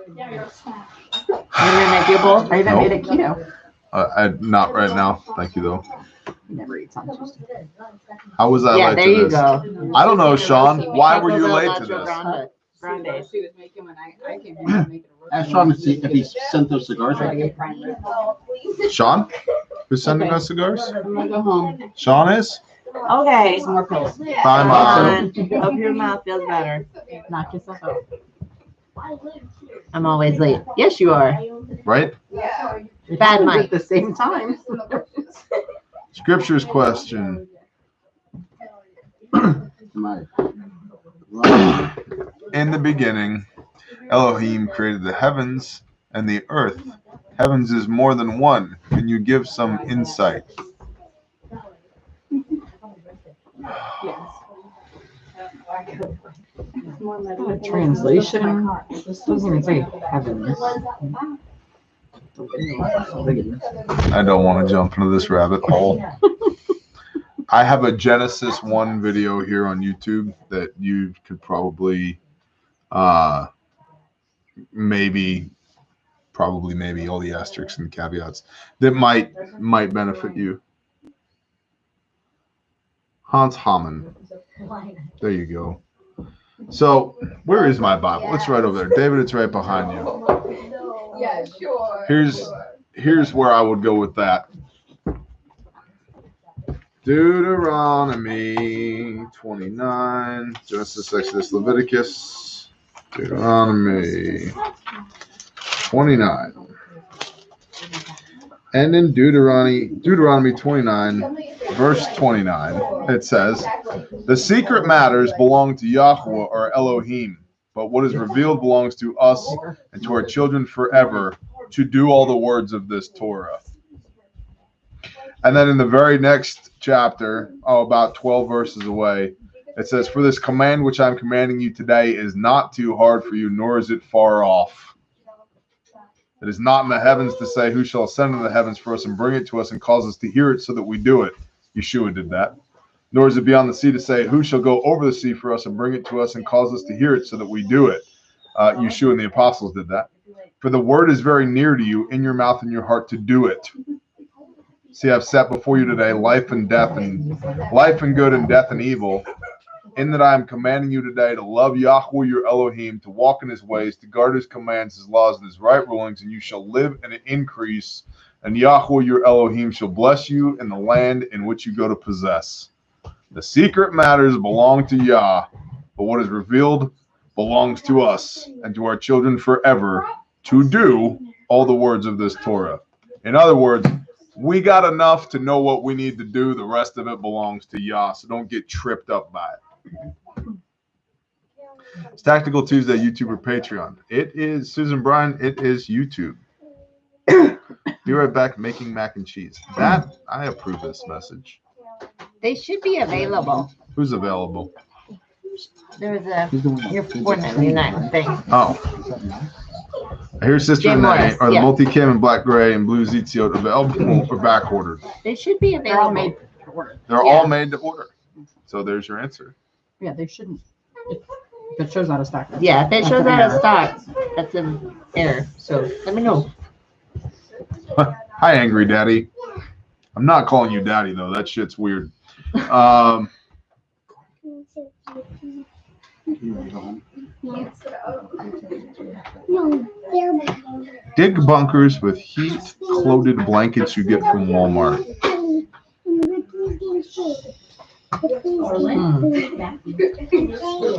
make you a bowl? I even Nope. made it keto. Not right now. Thank you, though. He never eats on Tuesday. How was I Yeah, late there to you this? go. I don't know, Sean. Why were you Tacos al late to nacho this? grande. She was making when I came here. Ask Sean to see if he sent those cigars. Sean? Who's sending us cigars? I'm gonna go home. Sean is? Okay. Some more pills. Bye, Come Mom. on. Hope your mouth feels better. Knock yourself out. I'm always late. Yes, you are. Right? Bad At Mike. the same time. Scriptures question. My In the beginning, Elohim created the heavens and the earth. Heavens is more than one. Can you give some insight? Translation doesn't even say heavens. I don't want to jump into this rabbit hole. I have a Genesis 1 video here on YouTube that you could probably, maybe all the asterisks and caveats that might benefit you. Hans Hamann. There you go. So, where is my Bible? It's right over there. David, it's right behind you. Yeah, sure. Here's where I would go with that. Deuteronomy 29, Genesis, Exodus, Leviticus, Deuteronomy 29. And in Deuteronomy 29, verse 29, it says, "The secret matters belong to Yahweh or Elohim, but what is revealed belongs to us and to our children forever, to do all the words of this Torah." And then in the very next chapter, about 12 verses away, it says, "For this command which I'm commanding you today is not too hard for you, nor is it far off. It is not in the heavens to say, who shall ascend into the heavens for us and bring it to us and cause us to hear it so that we do it." Yeshua did that. "Nor is it beyond the sea to say, who shall go over the sea for us and bring it to us and cause us to hear it so that we do it." Yeshua and the apostles did that. "For the word is very near to you, in your mouth and your heart, to do it. See, I've set before you today life and good and death and evil, in that I am commanding you today to love Yahweh your Elohim, to walk in his ways, to guard his commands, his laws, and his right rulings, and you shall live and increase, and Yahweh your Elohim shall bless you in the land in which you go to possess. The secret matters belong to Yah, but what is revealed belongs to us and to our children forever, to do all the words of this Torah." In other words, we got enough to know what we need to do. The rest of it belongs to Yah, so don't get tripped up by it. It's Tactical Tuesday, YouTube or Patreon. It is Susan Bryan. It is YouTube. Be right back making mac and cheese. That, I approve this message. They should be available. Who's available? There's your $4.99 thing. Oh. Here's Sister Jim Renee. Morris, Are the yeah. multicam and black gray and blue Zitiot available or back ordered? They should be They're all available. made to order. They're Yeah. all made to order. So there's your answer. Yeah, they shouldn't. If it shows out of stock. Yeah, if it shows out of stock, that's an error. So let me know. Hi, Angry Daddy. I'm not calling you Daddy, though. That shit's weird. Dig bunkers with heat-coated blankets you get from Walmart.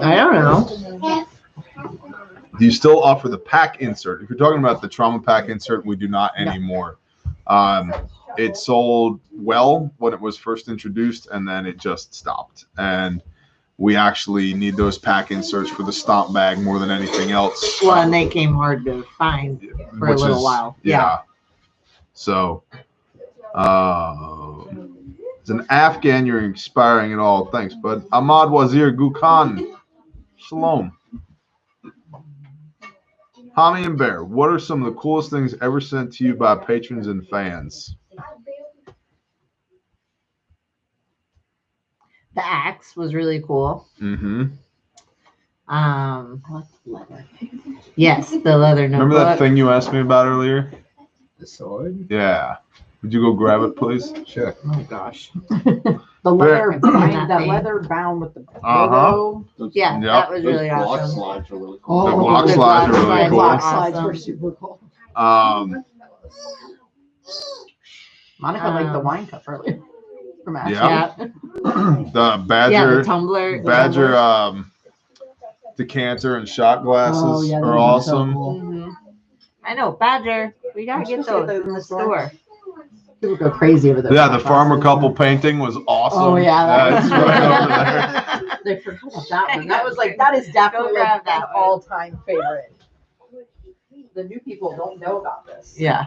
I don't know. Do you still offer the pack insert? If you're talking about the trauma pack insert, we do not anymore. It sold well when it was first introduced, and then it just stopped. And we actually need those pack inserts for the stomp bag more than anything else. Well, and they came hard to find for a little while. Yeah. So, it's an Afghan. You're inspiring it all. Thanks, bud. Ahmad Wazir Gukhan. Shalom. Hommy and Bear, what are some of the coolest things ever sent to you by patrons and fans? The axe was really cool. Mm-hmm. Yes, the leather notebook. Remember that thing you asked me about earlier? The sword? Yeah. Would you go grab it, please? Sure. Oh gosh. The leather That bind, that thing. leather bound with the Uh-huh. logo. Yeah, Yep. that was really Those block awesome. slides are really cool. The Oh, block the slides are block really slides cool. block are slides were awesome. super cool. Monica liked the wine cup earlier. From Ashley. Yeah. Yeah, The yeah, the Badger, tumbler. decanter and shot glasses Oh, yeah, are those are so awesome. cool. Mhm. I know, Badger. We gotta get those in the store. People go crazy over those. Yeah, the hot farmer glasses. couple painting was awesome. Oh, yeah, that It's was- right over there. They forgot about that one. That was like, that is definitely grab like that an one. all-time favorite. The new people don't know about this. Yeah.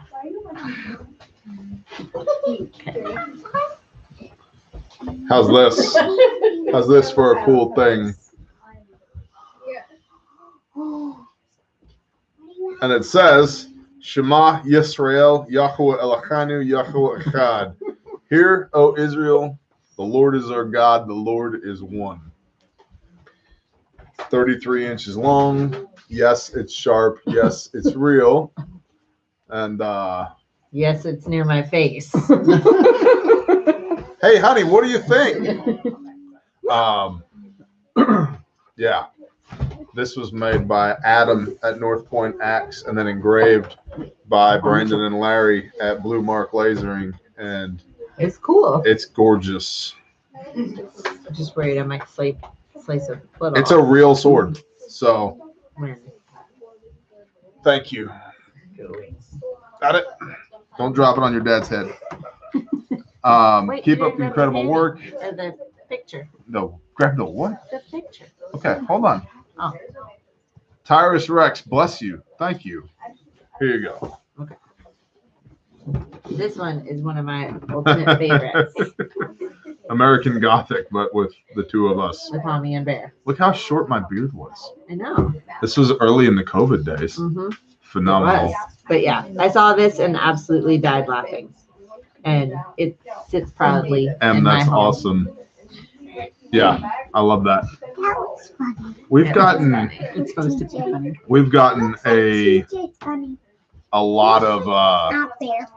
How's this? How's this for a cool thing? And it says, Shema Yisrael, Yahweh Eloheinu, Yahweh Echad. Hear, O Israel, the Lord is our God, the Lord is one. 33 inches long. Yes, it's sharp. Yes, it's real. And Yes, it's near my face. hey, honey, what do you think? Yeah, this was made by Adam at North Point Axe and then engraved by Brandon and Larry at Blue Mark Lasering, and It's cool. it's gorgeous. I'm just worried I might slice a foot It's off. a real sword. So When thank you. Got it. Don't drop it on your dad's head. Wait, Keep you up the didn't incredible grab work. the picture. No, grab the what? The picture. Okay, hold on. Oh. Tyrus Rex, bless you. Thank you. Here you go. This one is one of my ultimate favorites American Gothic, but with the two of us. with Hommy and Bear. Look how short my beard was. I know. This was early in the COVID days. Mm-hmm. Phenomenal. But yeah, I saw this and absolutely died laughing. And it sits proudly in my That's home. awesome. Yeah, I love that. That was funny. We've It was gotten funny. It's supposed to be funny. we've gotten CJ's funny. a lot of Out there.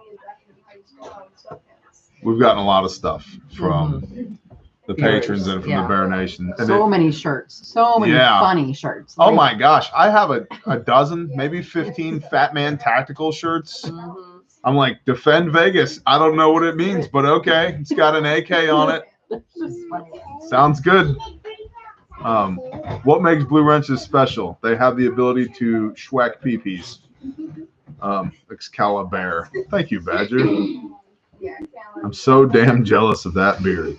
we've gotten a lot of stuff from the patrons and from Yeah. the Bear Nation. And So many shirts. So many Yeah. funny shirts. oh Like, my gosh, I have a dozen, maybe 15 Fat Man tactical shirts. Mhm. I'm like, defend Vegas. I don't know what it means, but okay. It's got an AK on it. Sounds good. What makes Blue Wrenches special? They have the ability to schwack peepees. Excalibur. Thank you, Badger. I'm so damn jealous of that beard.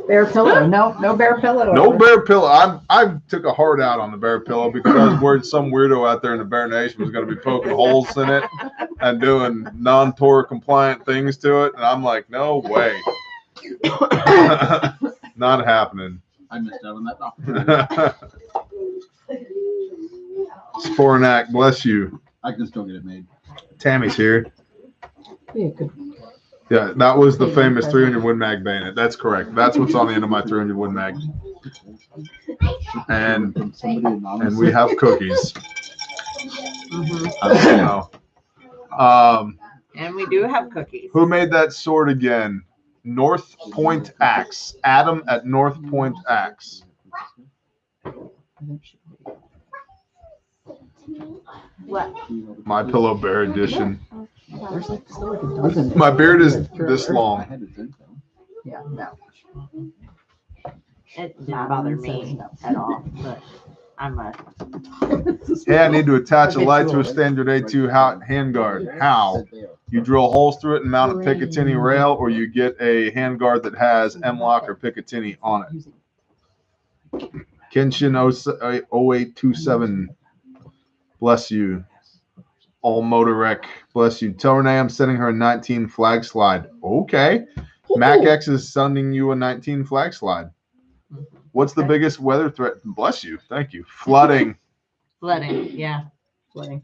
Bear pillow. No bear pillow. No bear pillow. I took a hard out on the bear pillow because I was worried some weirdo out there in the Bear Nation was going to be poking holes in it and doing non-Torah compliant things to it. And I'm like, no way. Not happening. I missed out on that opportunity. Spornak, bless you. I can still get it made. Tammy's here. Yeah, good. Yeah, that was the famous 300 Win Mag bayonet. That's correct. That's what's on the end of my 300 Win Mag. And From somebody anonymous. and we have cookies. Mhm. I don't know. And we do have cookies. Who made that sword again? North Point Axe. Adam at North Point Axe. What? My Pillow Bear edition. There's like still like a dozen. My beard is this I long. had to think so. Yeah, no. It didn't bother me at all, but I'm a Hey, I need to attach a light to a standard A2 handguard. How? You drill holes through it and mount a Picatinny rail, or you get a handguard that has M-Lock or Picatinny on it. Kenshin 0827, bless you. All Motor Wreck, bless you. Tell Renee I'm sending her a 19 flag slide. Okay. Mac X is sending you a 19 flag slide. What's the biggest weather threat? Bless you. Thank you. Flooding. flooding. Yeah. Flooding.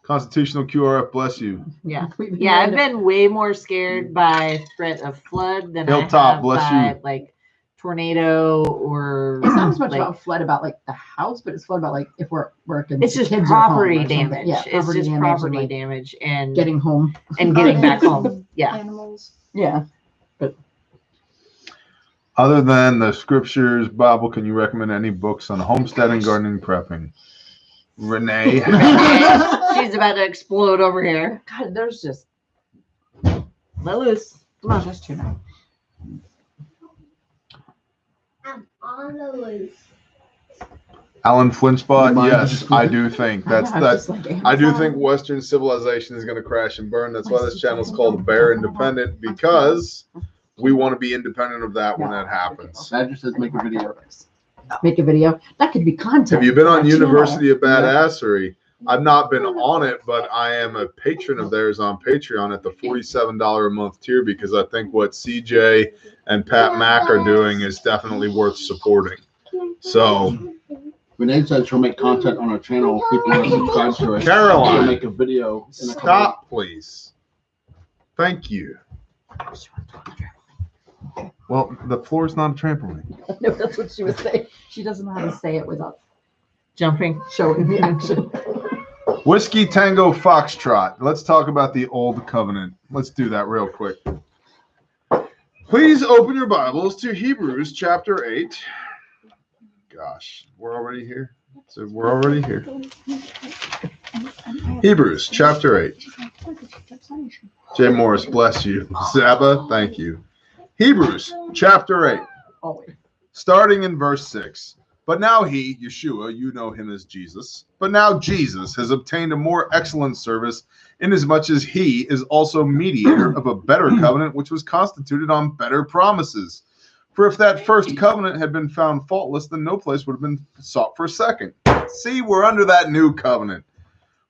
Constitutional QRF, bless you. Yeah. Yeah. I've been way more scared by threat of flood than Hilltop, I have bless by you. like tornado or It's not so much like, about flood about like the house, but it's flood about like if we're working. it's just kids are home property or something. damage. Yeah, It's just and, property like, damage and getting home. and getting back home. Yeah. Animals. Yeah. Other than the scriptures, Bible, can you recommend any books on homesteading, gardening, prepping? Renee. She's about to explode over here. God, there's just Let loose. Come on. just too much. I'm on the loose. Alan Flinchbot, Remind yes, me. I do think that's I was just like, I do think Western civilization is going to crash and burn. That's why this channel is called Bear Independent, because we want to be independent of that when that happens. Badger says make a video. make a video. That could be content. Have you been on for a channel. University of Badassery? I've not been on it, but I am a patron of theirs on Patreon at the $47 a month tier, because I think what CJ and Pat Mack are doing is definitely worth supporting. So Renee said she'll make content on our channel. If people want to subscribe to her. Caroline. She'll make a video. In a couple Stop, please. Thank you. Well, the floor is not a trampoline. No, that's what she was saying. She doesn't know how to say it without Jumping. showing the action. Whiskey Tango Foxtrot. Let's talk about the Old Covenant. Let's do that real quick. Please open your Bibles to Hebrews chapter 8. Gosh, we're already here. So we're already here. Hebrews chapter 8. Jay Morris, bless you. Saba, thank you. Hebrews chapter 8. Always. Starting in verse 6. But now he, Yeshua, you know him as Jesus, but now Jesus has obtained a more excellent service, inasmuch as he is also mediator of a better covenant, which was constituted on better promises. For if that first covenant had been found faultless, then no place would have been sought for a second. See, we're under that new covenant.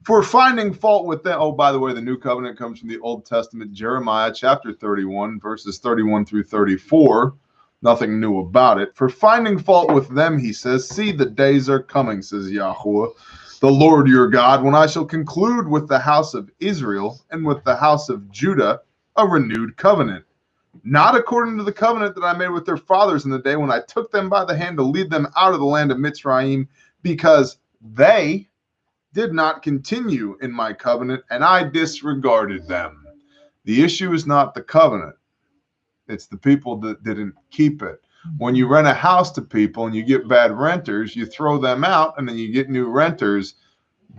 For finding fault with them, oh, by the way, the new covenant comes from the Old Testament, Jeremiah chapter 31, verses 31 through 34. Nothing new about it. For finding fault with them, he says, see, the days are coming, says Yahweh, the Lord your God, when I shall conclude with the house of Israel and with the house of Judah a renewed covenant. Not according to the covenant that I made with their fathers in the day when I took them by the hand to lead them out of the land of Mitzrayim, because they did not continue in my covenant, and I disregarded them. The issue is not the covenant. It's the people that didn't keep it. When you rent a house to people and you get bad renters, you throw them out and then you get new renters.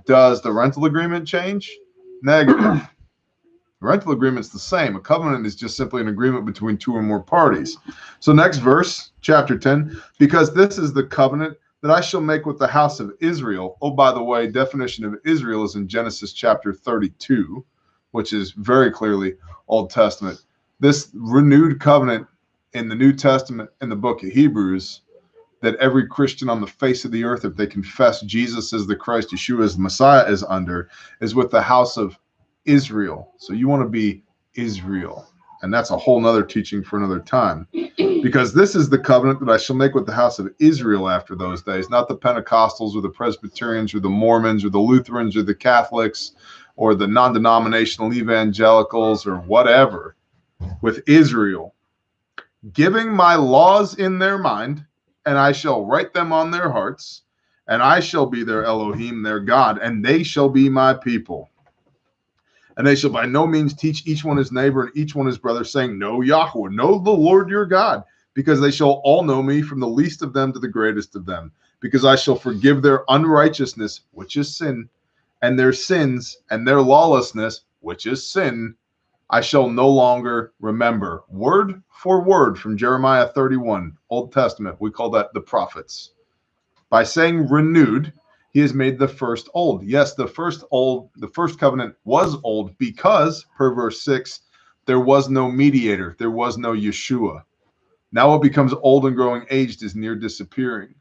Does the rental agreement change? Negative. The rental agreement's the same. A covenant is just simply an agreement between two or more parties. So next verse, chapter 10, because this is the covenant that I shall make with the house of Israel. Oh, by the way, definition of Israel is in Genesis chapter 32, which is very clearly Old Testament. This renewed covenant in the New Testament, in the book of Hebrews, that every Christian on the face of the earth, if they confess Jesus as the Christ, Yeshua as the Messiah, is under, is with the house of Israel. So you want to be Israel. And that's a whole nother teaching for another time. Because this is the covenant that I shall make with the house of Israel after those days, not the Pentecostals or the Presbyterians or the Mormons or the Lutherans or the Catholics or the non-denominational evangelicals or whatever. With Israel, giving my laws in their mind, and I shall write them on their hearts, and I shall be their Elohim, their God, and they shall be my people. And they shall by no means teach each one his neighbor and each one his brother, saying, know Yahweh, know the Lord your God, because they shall all know me, from the least of them to the greatest of them, because I shall forgive their unrighteousness, which is sin, and their sins and their lawlessness, which is sin, I shall no longer remember. Word for word from Jeremiah 31, Old Testament. We call that the prophets. By saying renewed, he has made the first old. Yes, the first covenant was old because, per verse 6, there was no mediator. There was no Yeshua. Now what becomes old and growing aged is near disappearing.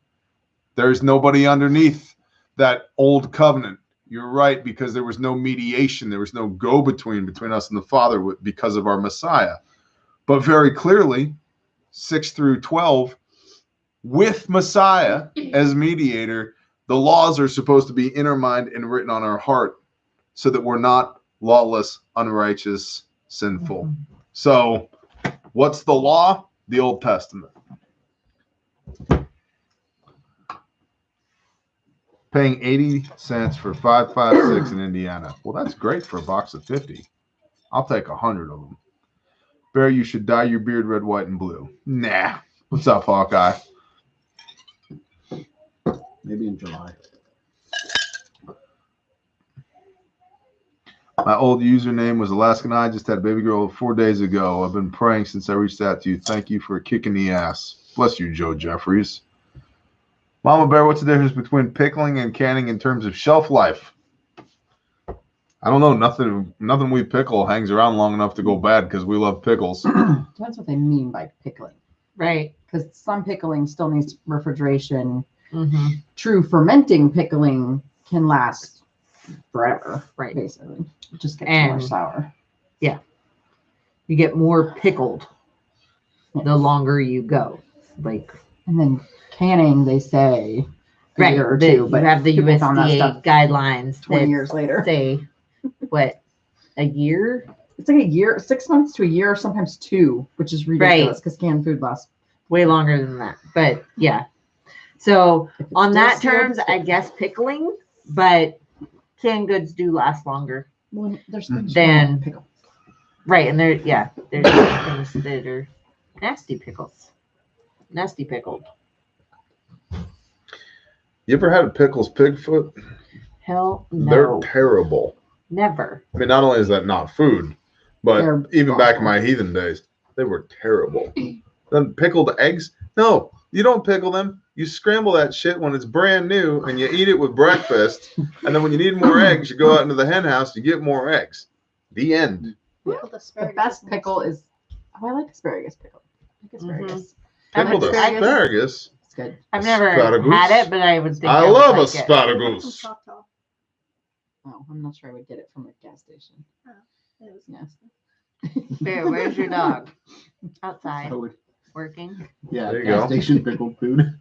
There's nobody underneath that old covenant. You're right, because there was no mediation. There was no go-between between us and the Father because of our Messiah. But very clearly, 6 through 12, with Messiah as mediator, the laws are supposed to be in our mind and written on our heart so that we're not lawless, unrighteous, sinful. So what's the law? The Old Testament. Paying 80 cents for 5.56 in Indiana. Well, that's great for a box of 50. I'll take 100 of them. Bear, you should dye your beard red, white, and blue. Nah. What's up, Hawkeye? Maybe in July. My old username was Alaskan. I just had a baby girl 4 days ago. I've been praying since I reached out to you. Thank you for kicking the ass. Bless you, Joe Jeffries. Mama Bear, what's the difference between pickling and canning in terms of shelf life? I don't know. Nothing we pickle hangs around long enough to go bad because we love pickles. That's what they mean by pickling. Right. Because some pickling still needs refrigeration. Mm-hmm. True fermenting pickling can last forever. Right. Basically. It just gets And more sour. You get more pickled the longer you go. Like, And then canning, they say, a Right, year or the- two, you but have the people found that USDA stuff guidelines 20 that years later. say, what, a year? It's like a year, 6 months to a year, sometimes 2, which is ridiculous because canned food lasts. Way longer than that, but yeah. So If it's on still that sealed, terms, it's I good. guess pickling, but canned goods do last longer. Well, there's things Then- you can pickle. Right, and there's things that are nasty pickles. Nasty pickled. You ever had a pickles pigfoot? Hell They're no. terrible. Never. I mean, not only is that not food, but They're even back in awful. my heathen days, they were terrible. Then pickled eggs? No, you don't pickle them. You scramble that shit when it's brand new and you eat it with breakfast. And then when you need more eggs, you go out into the hen house to get more eggs. The end. The best pickle is, oh, I like asparagus pickle. I like asparagus. Pickled asparagus. It's good. I've never Asparagus? had it, but I would think I would love like it. asparagus. Oh, I'm not sure I would get it from a gas station. Yes. Where's your dog? Outside, I would- working. Yeah, There you gas go. station pickled food.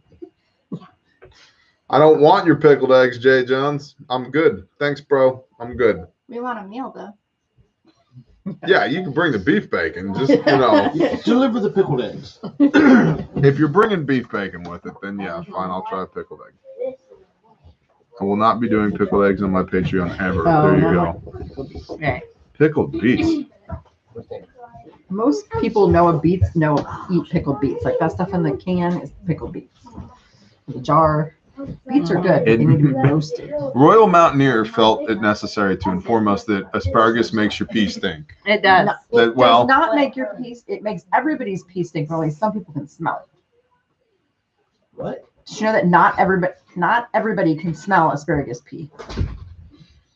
I don't want your pickled eggs, Jay Jones. I'm good. Thanks, bro. I'm good. We want a meal though. Yeah, you can bring the beef bacon. Just, you know, Deliver the pickled eggs. if you're bringing beef bacon with it, then yeah, fine. I'll try a pickled egg. I will not be doing pickled eggs on my Patreon ever. Oh, There you no. go. Right. Pickled beets. Most people eat pickled beets. Like that stuff in the can is pickled beets. In the jar. Beets are good. They need to be roasted. Royal Mountaineer felt it necessary to inform us that asparagus makes your pee stink. It does. No, That- it well- does not make your pee. It makes everybody's pee stink. Only some people can smell it. What? Did you know that not everybody can smell asparagus pee?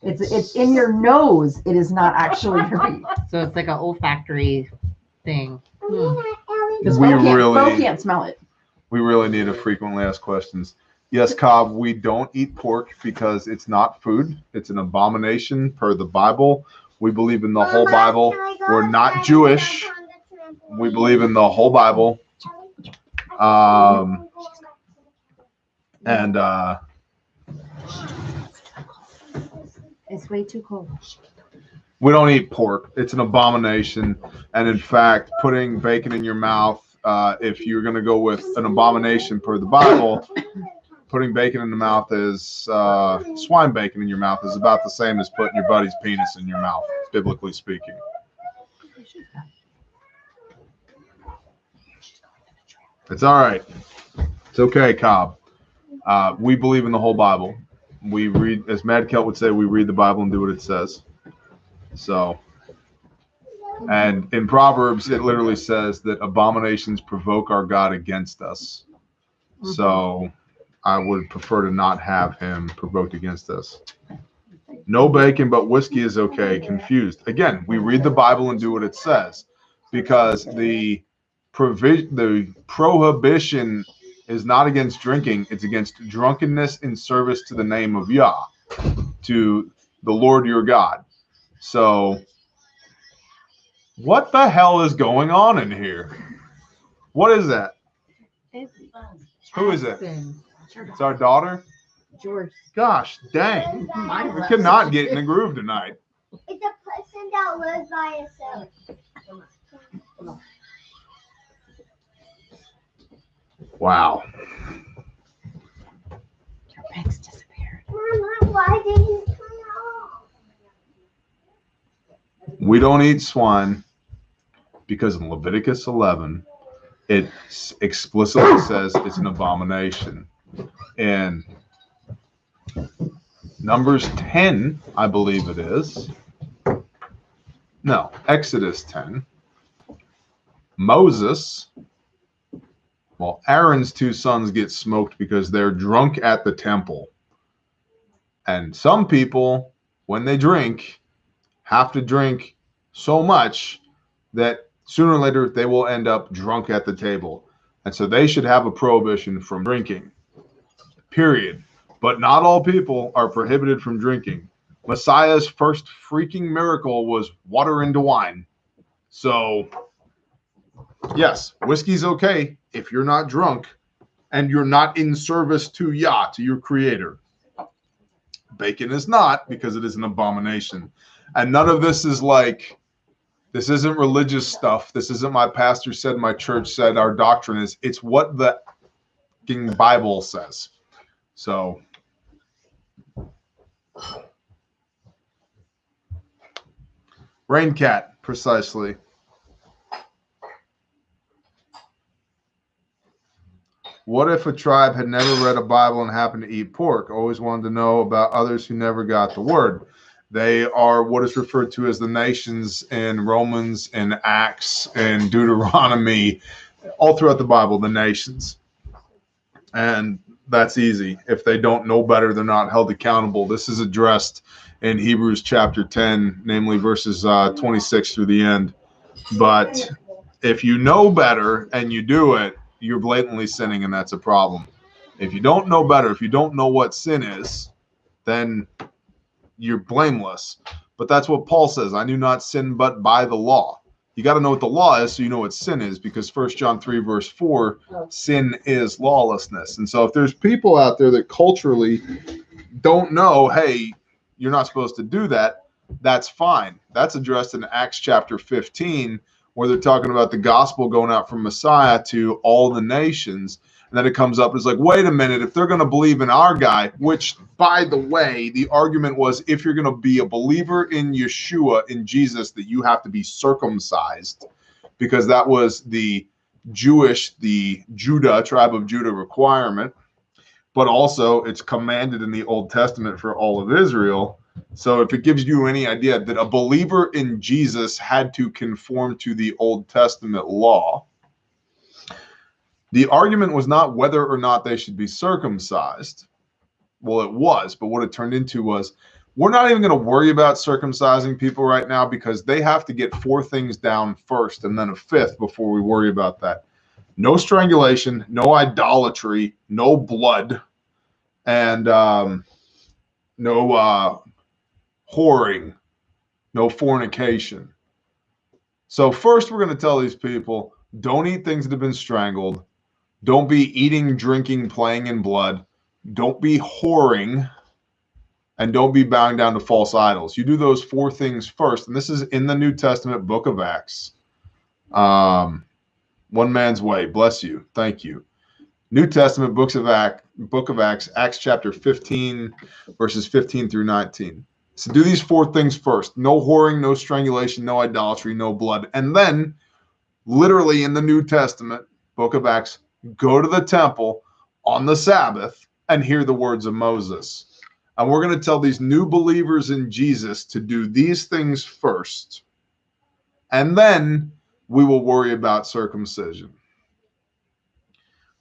It's in your nose. It is not actually your pee. So it's like an olfactory thing. Because We Bo can't smell it. We really need to frequently ask questions. Yes, Cobb, we don't eat pork because it's not food. It's an abomination per the Bible. We believe in the whole Bible. We're not Jewish. We believe in the whole Bible. It's way too cold. We don't eat pork. It's an abomination. And in fact, putting bacon in your mouth, if you're going to go with an abomination per the Bible, putting bacon in the mouth is swine bacon in your mouth is about the same as putting your buddy's penis in your mouth, biblically speaking. It's all right. It's okay, Cobb. We believe in the whole Bible. We read, as Mad Kelt would say, we read the Bible and do what it says. So, and in Proverbs, it literally says that abominations provoke our God against us. So, I would prefer to not have him provoked against us. No bacon, but whiskey is okay. Confused. Again, we read the Bible and do what it says, because the prohibition is not against drinking. It's against drunkenness in service to the name of Yah, to the Lord your God. So, what the hell is going on in here? What is that? Who is it? It's our daughter? George. Gosh, dang. We could not get in the groove tonight. It's a person that lives by itself. Wow. Your bags disappeared. Mama, why did you turn off? We don't eat swine because in Leviticus 11, it explicitly says it's an abomination. In Numbers 10, I believe it is. No, Exodus 10. Moses, well, Aaron's two sons get smoked because they're drunk at the temple. And some people, when they drink, have to drink so much that sooner or later they will end up drunk at the table. And so they should have a prohibition from drinking, period. But not all people are prohibited from drinking. Messiah's first freaking miracle was water into wine. So, yes, whiskey's okay if you're not drunk and you're not in service to Yah, to your creator. Bacon is not, because it is an abomination. And none of this is like, this isn't religious stuff. This isn't my pastor said, my church said, our doctrine is. It's what the Bible says. So Rain Cat, precisely. What if a tribe had never read a Bible and happened to eat pork? Always wanted to know about others who never got the word. They are what is referred to as the nations in Romans and Acts and Deuteronomy, all throughout the Bible, the nations. And that's easy. If they don't know better, they're not held accountable. This is addressed in Hebrews chapter 10, namely verses 26 through the end. But if you know better and you do it, you're blatantly sinning, and that's a problem. If you don't know better, if you don't know what sin is, then you're blameless. But that's what Paul says. I do not sin but by the law. You got to know what the law is so you know what sin is, because 1 John 3 verse 4, sin is lawlessness. And so if there's people out there that culturally don't know, hey, you're not supposed to do that, that's fine. That's addressed in Acts chapter 15, where they're talking about the gospel going out from Messiah to all the nations. And then it comes up, it's like, wait a minute, if they're going to believe in our guy, which, by the way, the argument was, if you're going to be a believer in Yeshua, in Jesus, that you have to be circumcised, because that was the Judah, tribe of Judah requirement. But also it's commanded in the Old Testament for all of Israel. So if it gives you any idea that a believer in Jesus had to conform to the Old Testament law, the argument was not whether or not they should be circumcised. Well, it was, but what it turned into was, we're not even going to worry about circumcising people right now, because they have to get 4 things down first and then a 5th before we worry about that. No strangulation, no idolatry, no blood, and no whoring, no fornication. So first we're going to tell these people, don't eat things that have been strangled. Don't be eating, drinking, playing in blood. Don't be whoring. And don't be bowing down to false idols. You do those 4 things first. And this is in the New Testament, book of Acts. One man's way. Bless you. Thank you. New Testament, book of Acts, Acts chapter 15, verses 15 through 19. So do these 4 things first. No whoring, no strangulation, no idolatry, no blood. And then, literally in the New Testament, book of Acts, go to the temple on the Sabbath and hear the words of Moses. And we're going to tell these new believers in Jesus to do these things first. And then we will worry about circumcision.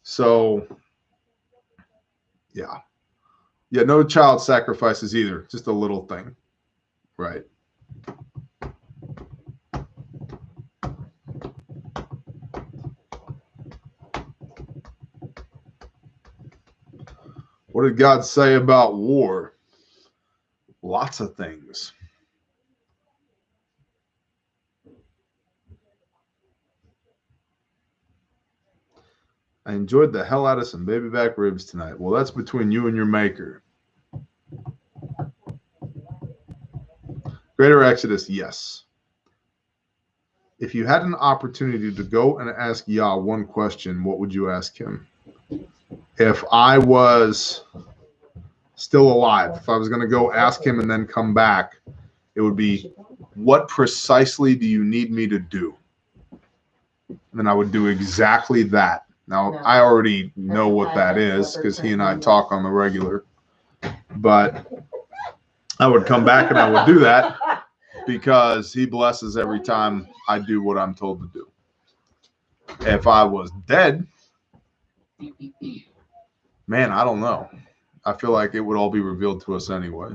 So, yeah. Yeah, no child sacrifices either. Just a little thing. Right. What did God say about war? Lots of things. I enjoyed the hell out of some baby back ribs tonight. Well, that's between you and your maker. Greater Exodus, yes. If you had an opportunity to go and ask Yah one question, what would you ask him? If I was still alive, if I was going to go ask him and then come back, it would be, what precisely do you need me to do? And then I would do exactly that. Now, I already know what that is because he and I talk on the regular. But I would come back and I would do that because he blesses every time I do what I'm told to do. If I was dead, man, I don't know. I feel like it would all be revealed to us anyway.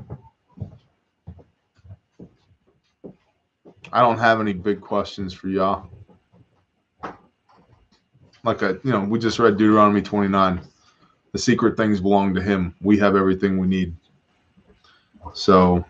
I don't have any big questions for y'all. Like, we just read Deuteronomy 29. The secret things belong to him. We have everything we need. So,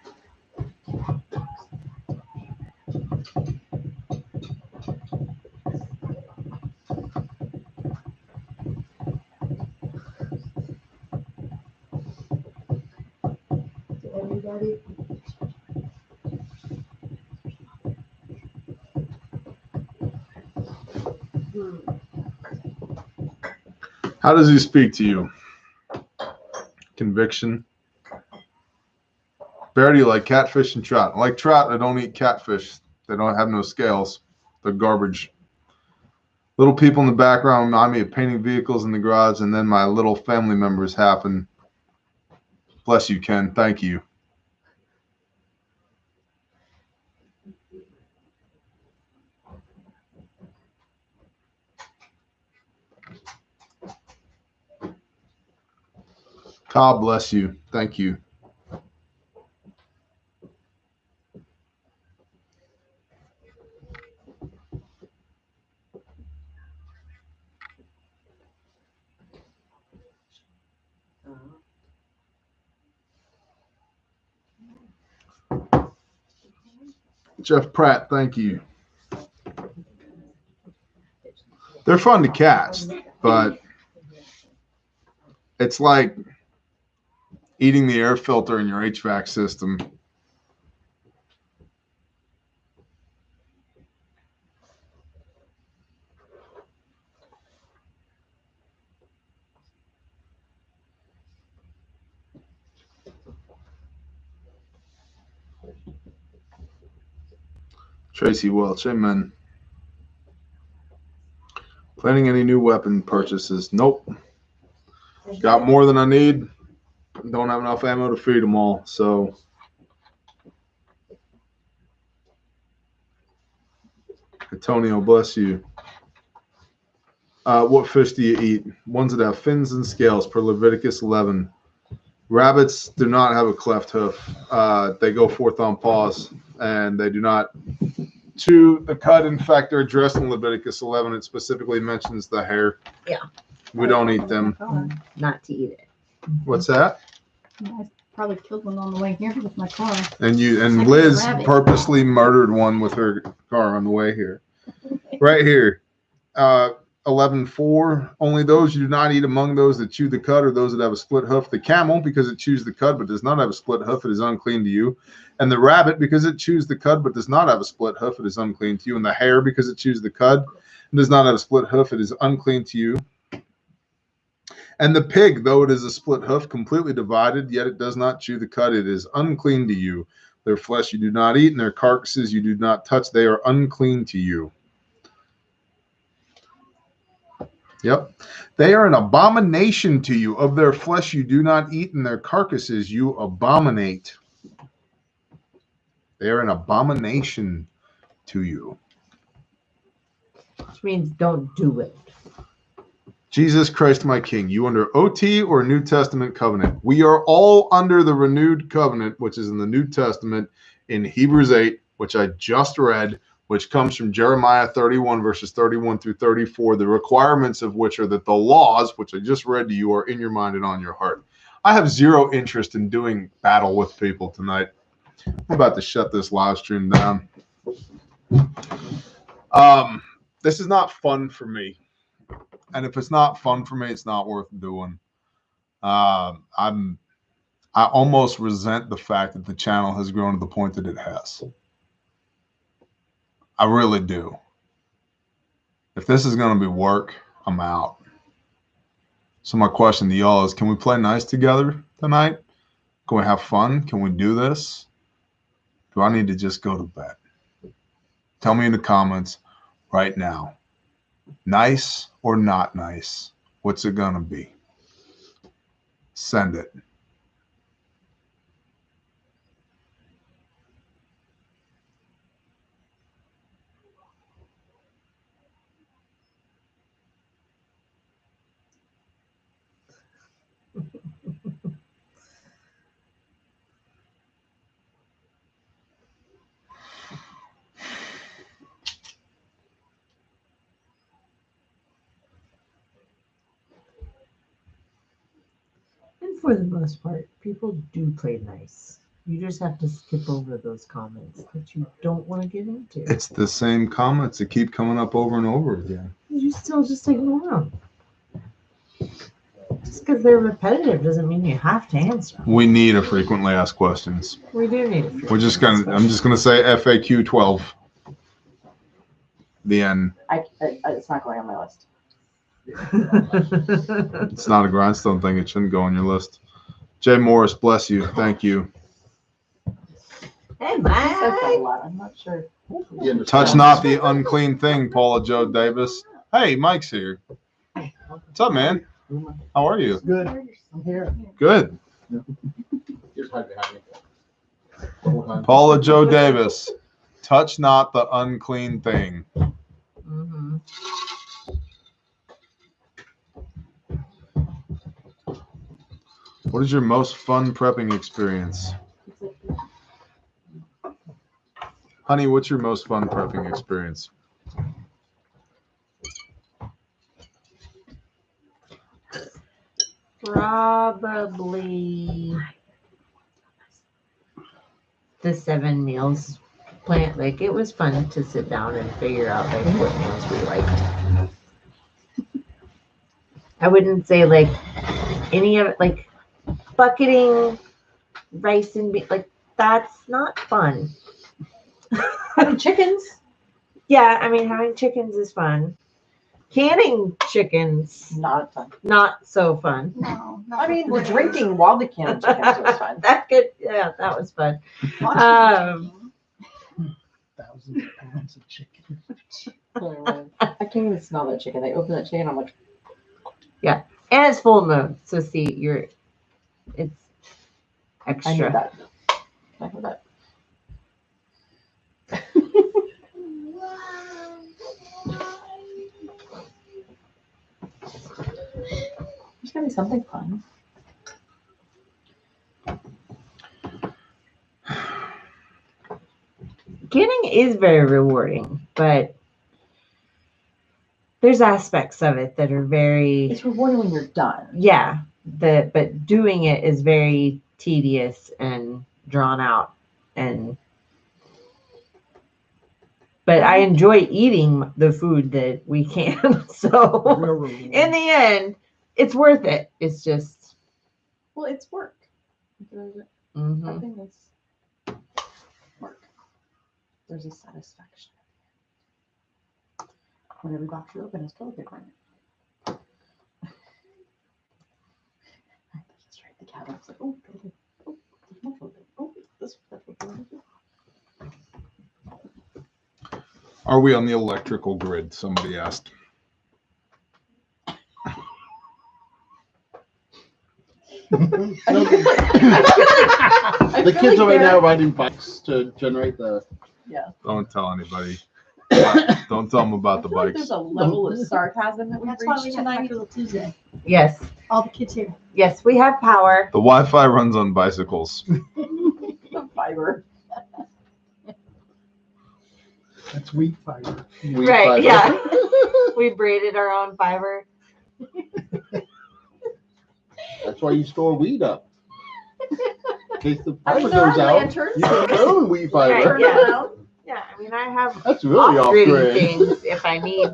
How does he speak to you? Conviction. Bear, do you like catfish and trout? I like trout. I don't eat catfish. They don't have no scales. They're garbage. Little people in the background remind me of painting vehicles in the garage, and then my little family members happen. Bless you, Ken. Thank you. God bless you. Thank you. Jeff Pratt, thank you. They're fun to catch, but it's like eating the air filter in your HVAC system. Tracy Welch, amen. Planning any new weapon purchases? Nope. Got more than I need. Don't have enough ammo to feed them all. So Antonio, bless you. What fish do you eat? Ones that have fins and scales per Leviticus 11. Rabbits do not have a cleft hoof. They go forth on paws, and they do not chew the cud. In fact, they're addressed in Leviticus 11. It specifically mentions the hair. Yeah. We don't eat them. Not to eat it. What's that? I probably killed one on the way here with my car. And Liz purposely murdered one with her car on the way here. Right here. 11:4. Only those you do not eat among those that chew the cud are those that have a split hoof. The camel, because it chews the cud but does not have a split hoof, it is unclean to you. And the rabbit, because it chews the cud but does not have a split hoof, it is unclean to you. And the hare, because it chews the cud and does not have a split hoof, it is unclean to you. And the pig, though it is a split hoof, completely divided, yet it does not chew the cud, it is unclean to you. Their flesh you do not eat, and their carcasses you do not touch. They are unclean to you. Yep. They are an abomination to you. Of their flesh you do not eat, and their carcasses you abominate. They are an abomination to you. Which means don't do it. Jesus Christ, my King, you under OT or New Testament covenant? We are all under the renewed covenant, which is in the New Testament in Hebrews 8, which I just read, which comes from Jeremiah 31, verses 31 through 34, the requirements of which are that the laws, which I just read to you, are in your mind and on your heart. I have zero interest in doing battle with people tonight. I'm about to shut this live stream down. This is not fun for me. And if it's not fun for me, it's not worth doing. I almost resent the fact that the channel has grown to the point that it has. I really do. If this is going to be work, I'm out. So my question to y'all is, can we play nice together tonight? Can we have fun? Can we do this? Do I need to just go to bed? Tell me in the comments right now. Nice or not nice? What's it going to be? Send it. And for the most part, people do play nice. You just have to skip over those comments that you don't want to get into. It's the same comments that keep coming up over and over again. You still just ignore them. Just because they're repetitive doesn't mean you have to answer them. We need a frequently asked questions. We do need a few. I'm just gonna say FAQ 12. The end. It's not going on my list. It's not a grindstone thing. It shouldn't go on your list. Jay Morris, bless you. Thank you. Hey, He says that a Mike. lot. I'm not sure. Touch not the unclean thing, Paula Joe Davis. Hey, Mike's here. What's up, man? How are you? Good. I'm here. Good. Just hide behind me. The whole time. Paula Joe Davis. Touch not the unclean thing. Mm-hmm. What is your most fun prepping experience? Honey, what's your most fun prepping experience? Probably the 7 meals plant. Like, it was fun to sit down and figure out like what meals we liked. I wouldn't say like any of it, like bucketing rice and like that's not fun. Having chickens? Yeah, I mean having chickens is fun. Canning chickens, Not fun. not so fun. No. I mean, the drinking while the canned chickens was fun. That could, yeah, that was fun. Watching Thousands of pounds of chicken. I can't even smell that chicken. They open that chicken, I'm like, And it's full moon, so see, it's I need extra. that. Can I have that? There's gotta be something fun. Canning is very rewarding, but there's aspects of it that are very, It's rewarding when you're done. yeah, but doing it is very tedious and drawn out, but I enjoy eating the food that we can. So in the end, it's worth it. It's just, Well, it's work. mhm. Nothing is work. There's a satisfaction. When every box you open is toilet paper in it. I just tried the cabinet. I was like, oh, toilet paper. Oh, there's more toilet paper. Oh, that's what toilet paper. Are we on the electrical grid? Somebody asked. The kids are right now riding bikes to generate the. Don't tell anybody. Don't tell them about the I feel like bikes. there's a level of sarcasm that we've That's why we reached have tonight. Little Tuesday. Yes, All the kids here. yes, we have power. The Wi-Fi runs on bicycles. The fiber. That's wheat fiber. Right, yeah. We braided our own fiber. That's why you store weed up. In case the I fiber mean, there goes are out, lanterns. you can own weed fiber. Right, yeah. Yeah, I mean, I have That's really off off-grid grid. things if I need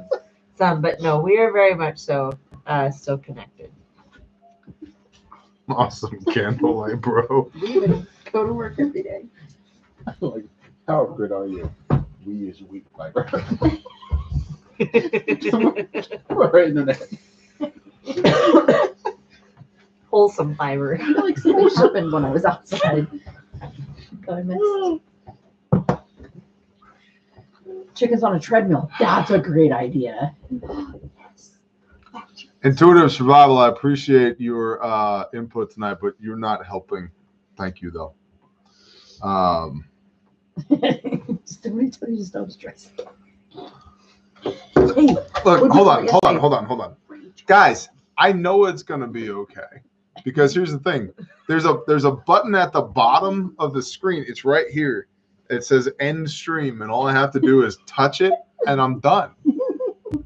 some, but no, we are very much so still connected. Awesome candlelight, bro. We even go to work every day. Like, how off grid are you? We use wheat fiber. Right in the net. Wholesome fiber. I feel like something happened when I was outside. I missed. Chickens on a treadmill. That's a great idea. Intuitive Survival, I appreciate your input tonight, but you're not helping. Thank you, though. Just don't tell you to stop stressing. Look, hold on. Guys, I know it's going to be okay. Because here's the thing. There's a button at the bottom of the screen. It's right here. It says end stream, and all I have to do is touch it, and I'm done.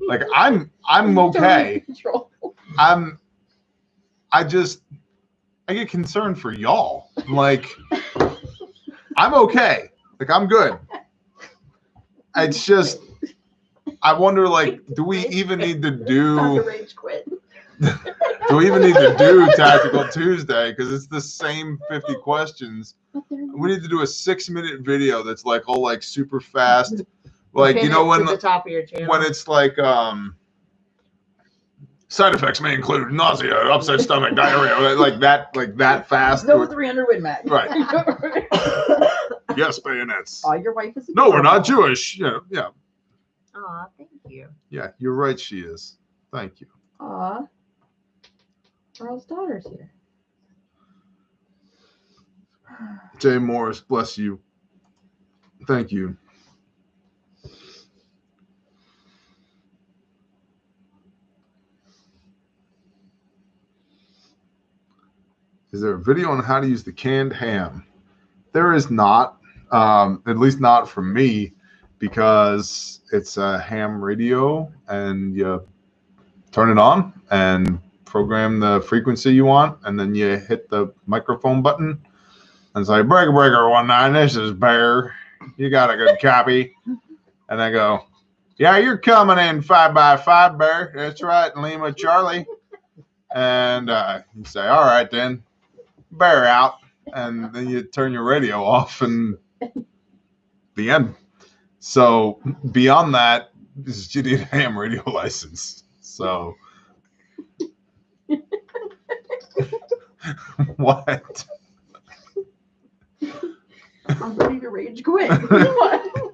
Like I'm okay. I get concerned for y'all. Like I'm okay. Like I'm good. It's just I wonder, like, do we even need to do? Rage quit. Do we even need to do Tactical Tuesday? Because it's the same 50 questions. We need to do a 6-minute video that's like all like super fast. Like, Pin you know, it when to the top of your channel. when it's like side effects may include nausea, upset stomach, diarrhea, like that fast. No 300 Win Mag. Right. Yes, bayonets. Oh, your wife is. No, we're not Jewish. Yeah, yeah, Aw, thank you. yeah. You're right. She is. Thank you. Aw. Earl's daughter's here. Jay Morris, bless you. Thank you. Is there a video on how to use the canned ham? There is not, at least not from me, because it's a ham radio and you turn it on and program the frequency you want, and then you hit the microphone button and say, breaker, breaker, 19, this is Bear. You got a good copy. And I go, yeah, you're coming in 5x5, Bear. That's right, Lima Charlie. And you say, all right, then. Bear out, and then you turn your radio off, and the end. So beyond that, you need a ham radio license. So what? I'm ready to rage quit.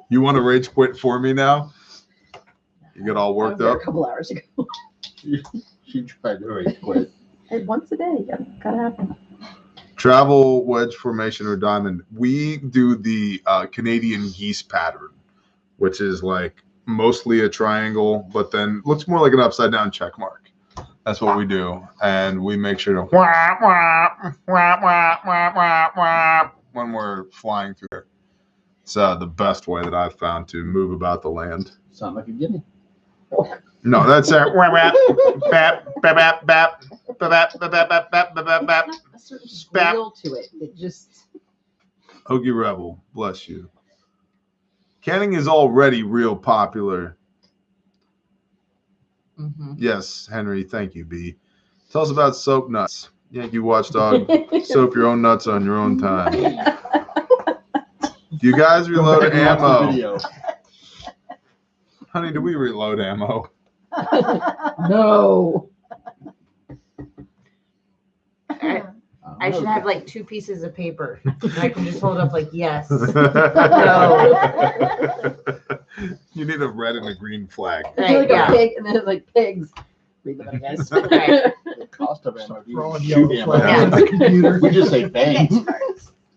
You want to rage quit for me now? You get all worked up. A couple hours ago. She tried to rage quit. And once a day, gotta happen. Travel, wedge formation, or diamond. We do the Canadian geese pattern, which is like mostly a triangle, but then looks more like an upside down check mark. That's what we do. And we make sure to when we're flying through there. It's the best way that I've found to move about the land. Sound like a guinea. No, that's a certain squeal to it. It just. Hoagie Rebel, bless you. Canning is already real popular. Mm-hmm. Yes, Henry, thank you, B. Tell us about soap nuts. Yankee Watchdog, soap your own nuts on your own time. Do you guys reload ammo? Honey, do we reload ammo? No. I should have like 2 pieces of paper. And I can just hold up like, yes. You need a red and a green flag. It's like a pig, and then it's like pigs. Read them, I guess. Right. The cost of ammo. Throwing Shoot yellow ammo. flags on the computer. We just say bang.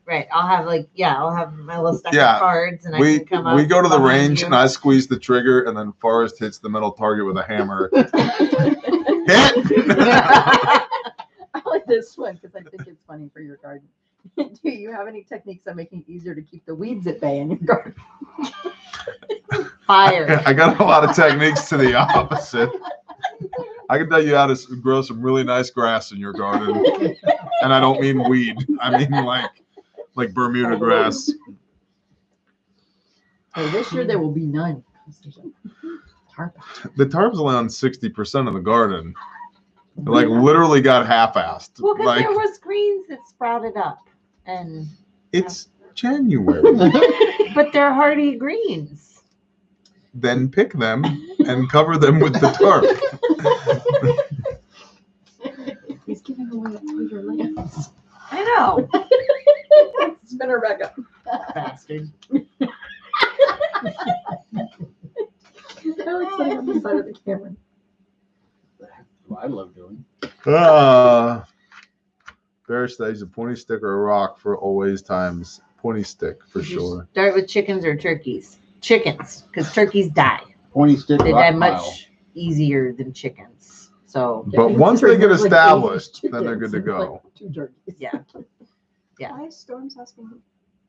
Right. I'll have like, I'll have my little stack Yeah. of cards, and I We can come up. we go to the behind range you. and I squeeze the trigger, and then Forrest hits the metal target with a hammer. Hit! I like this one because I think it's funny for your garden. Do you have any techniques on making it easier to keep the weeds at bay in your garden? Fire. I got a lot of techniques to the opposite. I can tell you how to grow some really nice grass in your garden, and I don't mean weed. I mean like Bermuda grass. Hey, this year there will be none. Tarp. The tarp's only on 60% of the garden. It, like literally got half-assed. Well, because Like there was greens that sprouted up, and it's January. but they're hardy greens. Then pick them and cover them with the tarp. He's giving away your lands. I know, Spin her back up. bastard. I like sitting on the side of the camera. What I love doing. Bear says a pointy stick or a rock for always times. Pointy stick for sure. Start with chickens or turkeys. Chickens, because turkeys die. Pointy stick. They rock die pile. much easier than chickens. So But once they get There's like established, 80 then they're good to chickens and go. like 2 turkeys. yeah. Yeah. Why is Storm's asking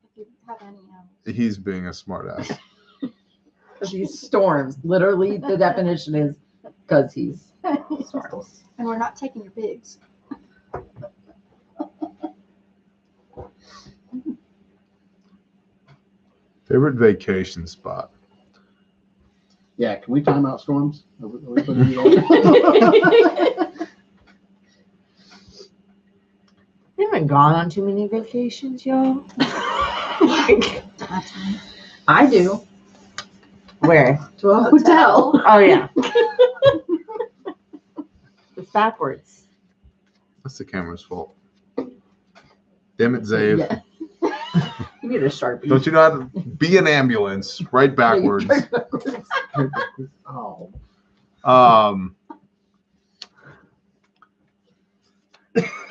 if you have any animals? He's being a smartass. Because he's storms. Literally, the definition is because he's storms. And we're not taking your pigs. Favorite vacation spot? Yeah, can we time out storms? Are we putting it on? haven't gone on too many vacations, y'all. I do. Where? To a hotel. Oh yeah. It's backwards. That's the camera's fault. Damn it, Zave. Yeah. You need a Sharpie. Don't you know how to be an ambulance? Right backwards. Oh.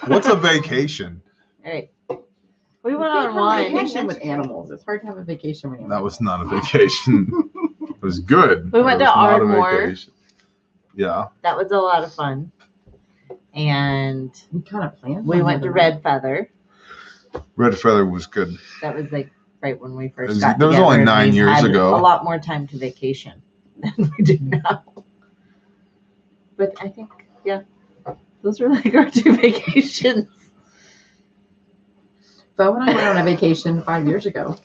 What's a vacation? Hey, we went on one. Vacation with animals. It's hard to have a vacation with That animals. was not a vacation. It was good. We went It to was not a Ardmore. vacation. Yeah. That was a lot of fun. And We kind of planned. we one went to the other Red Feather. Red Feather was good. That was like right when we first It was- got that was together, only and 9 we've years had ago. A lot more time to vacation than we do now. But I think, yeah, those were like our 2 vacations. But when I went on a vacation 5 years ago,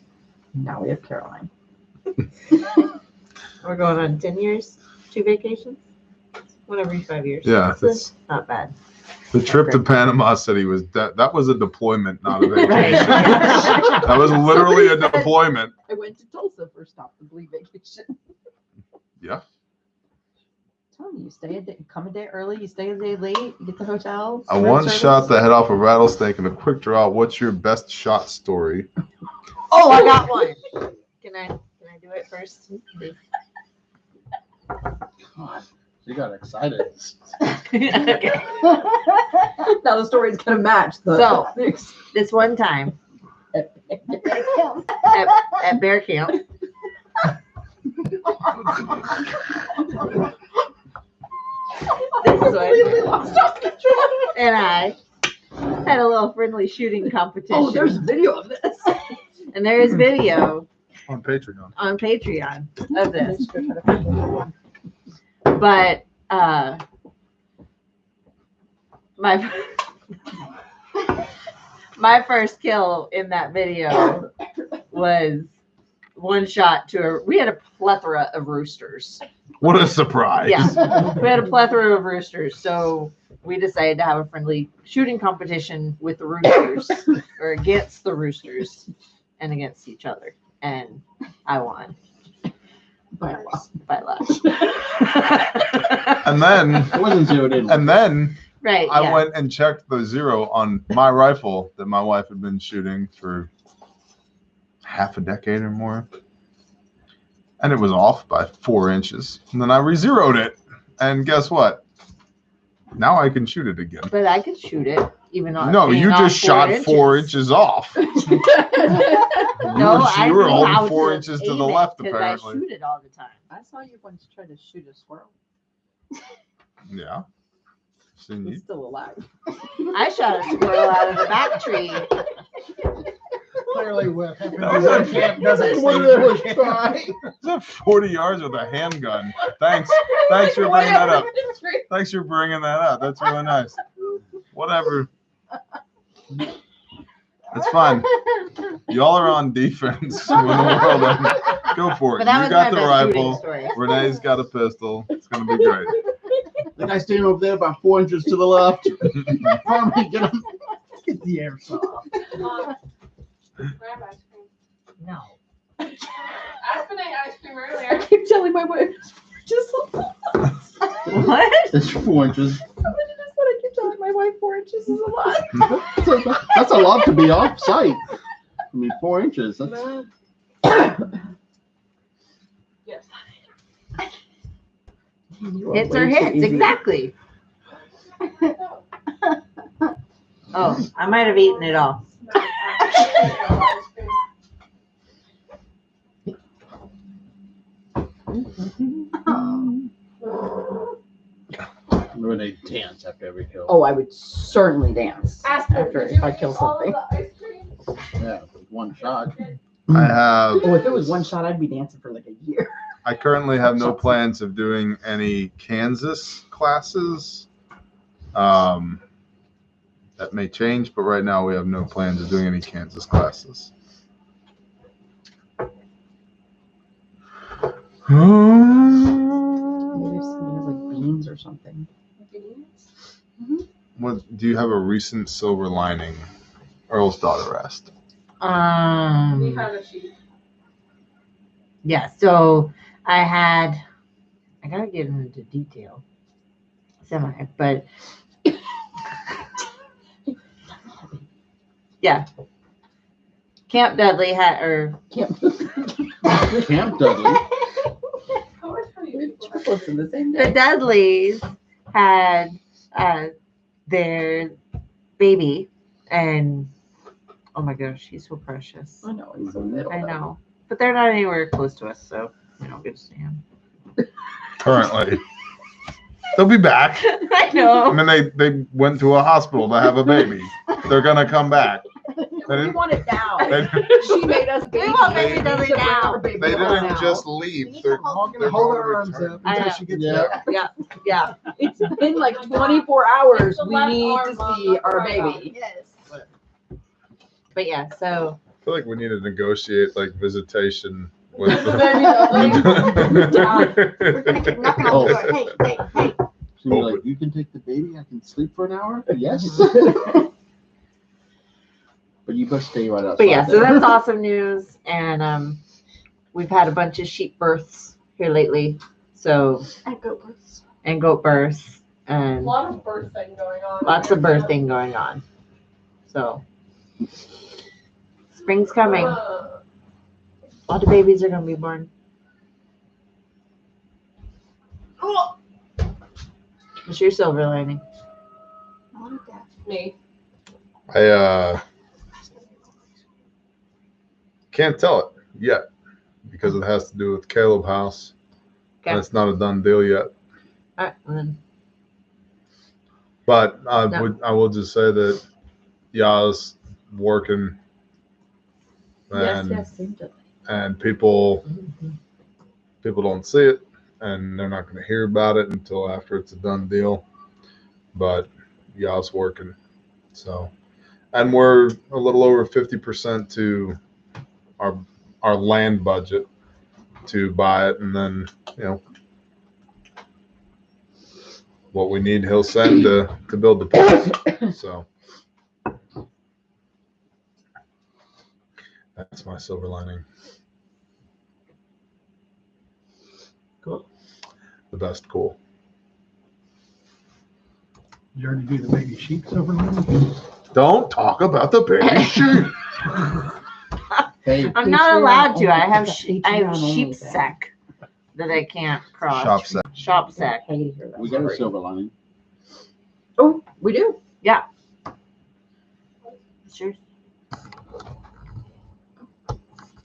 now we have Caroline. We're going on 10 years, 2 vacations, one every 5 years. Yeah, So it's- not bad. The trip to Panama City was that was a deployment, not a vacation. Right. That was literally a deployment. I went to Tulsa for stop the bleed vacation. Yeah. Tell me, you stay a day, come a day early, you stay a day late, you get the hotel. I room once service. shot the head off a rattlesnake in a quick draw. What's your best shot story? Oh, I got one. Can I do it first? please? God, you got excited. Okay. Now the story's gonna match the. So, this one time at bear camp, this one and I had a little friendly shooting competition. Oh, there's video of this. And there is video On Patreon. on Patreon of this. But my first kill in that video was one shot to we had a plethora of roosters. What a surprise. Yeah, we had a plethora of roosters, so we decided to have a friendly shooting competition with the roosters, or against the roosters, and against each other, and I won By a lot. by a lot. And then It wasn't zeroed in. and then Right. I yeah. went and checked the zero on my rifle that my wife had been shooting for half a decade or more. And it was off by 4 inches. And then I re-zeroed it. And guess what? Now I can shoot it again. But I could shoot it, even though No, it's you being just off shot 4 inches off. No, you I were knew holding how 4 to inches to aim the it, left, 'cause apparently. I shoot it all the time. I saw you once try to shoot a squirrel. Yeah. Seen you. He's still alive. I shot a squirrel out of the back tree. Clearly, what happened That was at camp doesn't One say of them was camp. trying. Is that 40 yards with a handgun? Thanks. Thanks for bringing that up. Thanks for bringing that up. That's really nice. Whatever. It's fine. Y'all are on defense when the world ends. Go for it. But that You was got my the best shooting rifle. story. Renee's got a pistol. It's going to be great. The guy standing over there about 4 inches to the left. Farming, get him. Get the airsoft. Grab ice cream. No. I was gonna ice cream I earlier. keep telling my wife, just What? It's 4 inches. I keep telling my wife 4 inches is a lot. That's a lot to be off site. I mean, 4 inches. That's Yes. Hits are hits, exactly. Oh, I might have eaten it all. where they dance after every kill. Oh, I would certainly dance Ask her, after did if I you kill eat all of something. the ice cream? Yeah, with one shot. I have. Oh, if it was one shot, I'd be dancing for like a year. I currently have no plans of doing any Kansas classes. That may change, but right now we have no plans of doing any Kansas classes. Maybe if somebody has like beans or something. What do you have a recent silver lining? Earl's daughter asked. We Um, had a sheep. yeah, so I gotta get into detail. Semi, but yeah. Camp Dudley had, or Camp Dudley. Triplets in the same the day. Dudleys had their baby, and oh my gosh, he's so precious. I know, he's so little. I know, but they're not anywhere close to us, so we don't get to see him. Currently. They'll be back. I know. I mean, they went to a hospital to have a baby. They're gonna come back. We want it now. They, She made us baby. want baby Dudley now. they didn't just leave. They're Hold gonna her arms return. up I until know. she gets Yeah. back. Yeah. It's been like 24 hours. The We left need arm to on see the our right arm. baby. Yes. But yeah, so I feel like we need to negotiate like visitation with We're gonna keep knocking on the Oh. door. Hey. So you're like, you can take the baby, I can sleep for an hour? Yes. But you best stay right outside. but yeah, so there. that's awesome news, and we've had a bunch of sheep births here lately, so And goat births. and goat births A and lot of birthing going on. lots of birthing going on. So spring's coming. A lot of babies are gonna be born. What's your silver lining? I like that. Me. I can't tell it yet because it has to do with Caleb House. And Okay. it's not a done deal yet. All right, well then. But No. I will just say that Yah's working and seems to. and people don't see it and they're not going to hear about it until after it's a done deal. But Yah's working. So, and we're a little over 50% to our land budget to buy it, and then what we need he'll send to build the place. So that's my silver lining. Cool. The best cool. You already do the baby sheep overnight? Don't talk about the baby sheep. Hey, I'm not allowed to. I have Patreon I have only sheep thing. sack that I can't cross. Shop set. Shop sack. we got a silver lining. Oh, we do. Sure.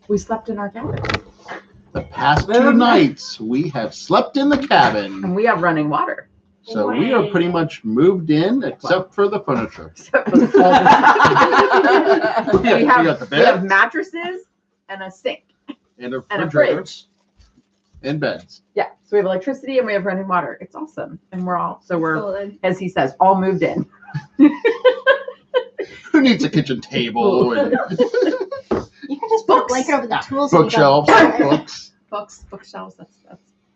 We slept in our cabin. The past 2 nights, we have slept in the cabin. And we have running water. So we are pretty much moved in except for the furniture. we We got the have bed mattresses and a sink and a and a refrigerator fridge. and beds. Yeah. So we have electricity and we have running water. It's awesome. And we're, So then, as he says, all moved in. Who needs a kitchen table and you can just put a blanket over the tools. and you bookshelves, don't- books? Bookshelves. That's.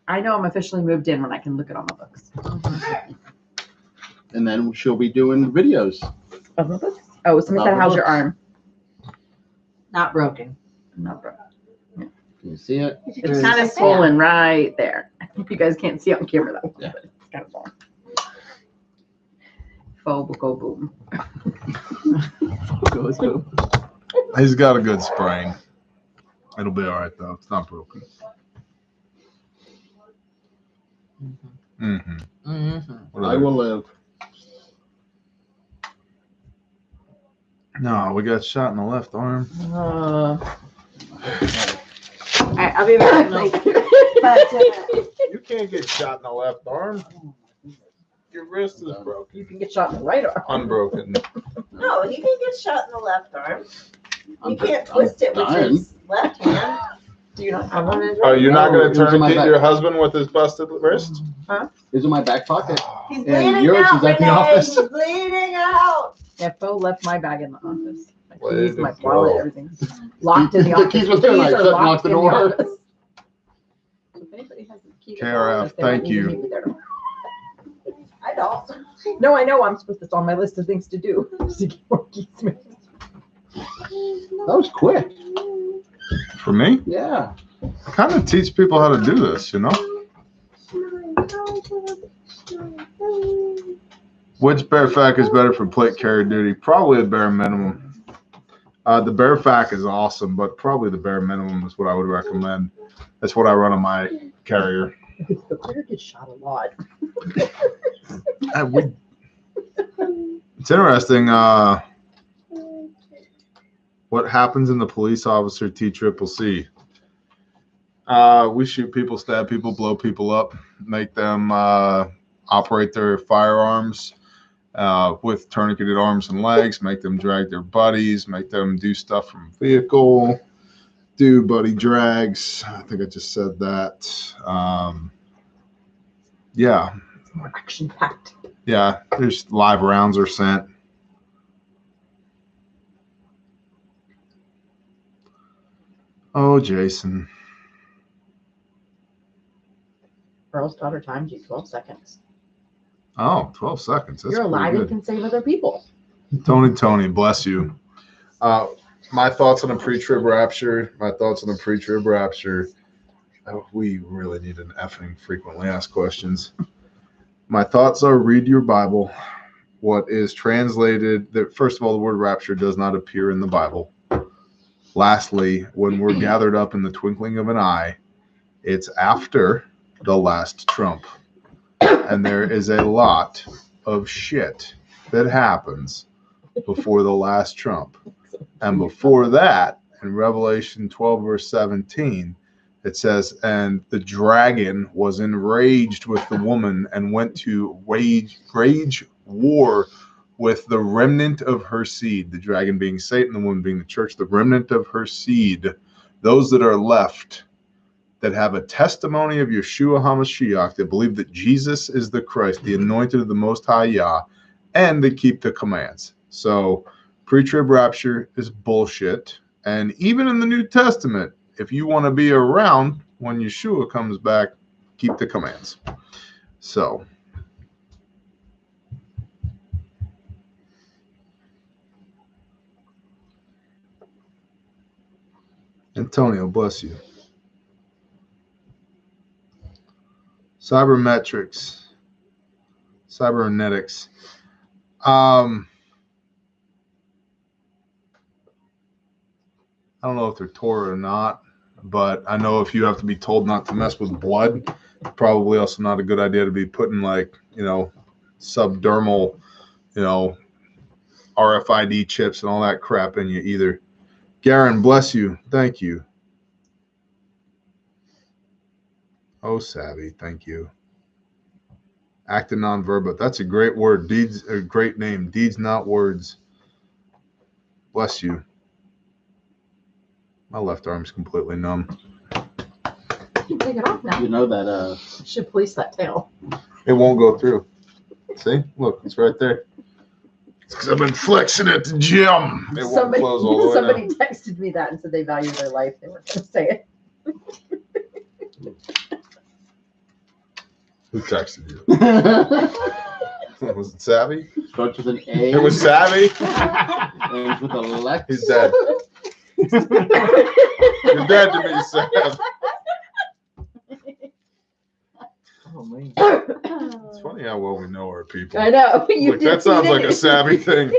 I know I'm officially moved in when I can look at all my books. And then she'll be doing videos. Of my books? Oh, somebody Of said, the how's your books. arm? Not broken. Not broken. Can you see it? You should It's just kind of sit swollen right there. I hope you guys can't see it on camera though. Yeah. But it's kind of swollen. Faux go boom. Goes boom. He's got a good sprain. It'll be all right though. It's not broken. Mm-hmm. Mm-hmm. I will live. No, we got shot in the left arm. All right, I'll be back. But You can't get shot in the left arm. Your wrist is broken. You can get shot in the right arm. Unbroken. No, you can get shot in the left arm. I'm You can't I'm twist it with dying. his left hand. Do you not have one? Oh, you're not No, going it to was in my tourniquet back. your husband with his busted wrist? It's in my back pocket. He's And bleeding yours out, is at the Renee. office. He's bleeding out. Yeah, Bo left my bag in the office. My Way keys, my to wallet, go. everything's locked in the The office. keys was there, and I Keys are shut and locked locked the in door. office. So if anybody has the key to the KRF, office, they thank don't need to you. meet me there. I don't. No, I know I'm supposed to. It's on my list of things to do. To get more keys. That was quick. For me, Yeah. I kind of teach people how to do this, you know? Which Fairfax is better for plate carrier duty? Probably the bare minimum. The Fairfax is awesome, but probably the bare minimum is what I would recommend. That's what I run on my carrier. The player gets shot a lot. It's interesting. What happens in the police officer TCCC? We shoot people, stab people, blow people up, make them operate their firearms with tourniqueted arms and legs, make them drag their buddies, make them do stuff from vehicle, do buddy drags. I think I just said that. Yeah. Action packed. Yeah, there's live rounds are sent. Oh, Jason. Earl's daughter timed you 12 seconds. Oh, 12 seconds. That's You're alive and good. can save other people. Tony, bless you. My thoughts on a pre-trib rapture. We really need an effing frequently asked questions. My thoughts are: read your Bible. What is translated, first of all, the word rapture does not appear in the Bible. Lastly, when we're gathered up in the twinkling of an eye, it's after the last trump. And there is a lot of shit that happens before the last trump. And before that, in Revelation 12, verse 17, it says, and the dragon was enraged with the woman and went to wage war with the remnant of her seed, the dragon being Satan, the woman being the church, the remnant of her seed, those that are left that have a testimony of Yeshua HaMashiach, that believe that Jesus is the Christ, the anointed of the Most High Yah, and they keep the commands. So pre-trib rapture is bullshit. And even in the New Testament, if you want to be around when Yeshua comes back, keep the commands. So Antonio, bless you. Cybernetics. I don't know if they're Torah or not, but I know if you have to be told not to mess with blood, probably also not a good idea to be putting subdermal, RFID chips and all that crap in you either. Garen, bless you. Thank you. Oh, savvy. Thank you. Acting non-verbal. That's a great word. Deeds, a great name. Deeds, not words. Bless you. My left arm's completely numb. You can take it off now. You know that You should police that tail. It won't go through. See? Look, it's right there. It's because I've been flexing at the gym. It won't close all the way Somebody now. texted me that and said they value their life. They weren't going to say it. Who texted you? Was it Savvy? starts with an A. It was Savvy? Ends with a Lex. He's dead. You're dead to me, Sav. Oh, man. It's funny how well we know our people. I know. Like, that sounds like a Savvy thing.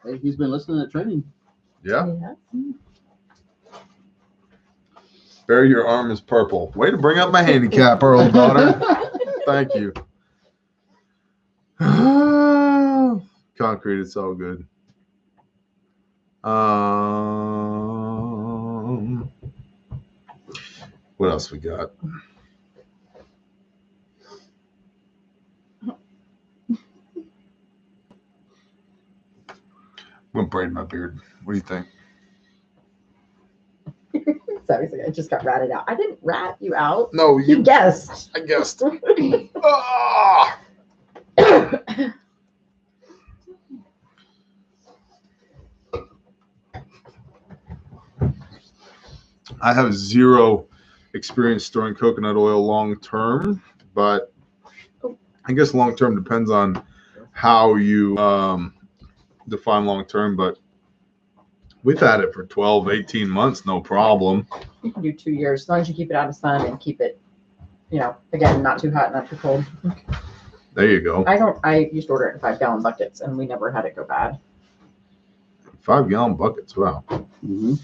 Hey, he's been listening to training. Yeah. Yeah. Barry, your arm is purple. Way to bring up my handicap, Earl daughter. Thank you. Concrete, it's all good. What else we got? I'm gonna braid my beard. What do you think? So he's like, I just got ratted out. I didn't rat you out. No, You guessed. I guessed. Ah! I have zero experience storing coconut oil long term, but I guess long term depends on how you define long term. But We've had it for 12, 18 months, no problem. You can do 2 years, as long as you keep it out of sun and keep it, again, not too hot, not too cold. There you go. I used to order it in 5-gallon buckets and we never had it go bad. 5-gallon buckets, wow. Mm-hmm.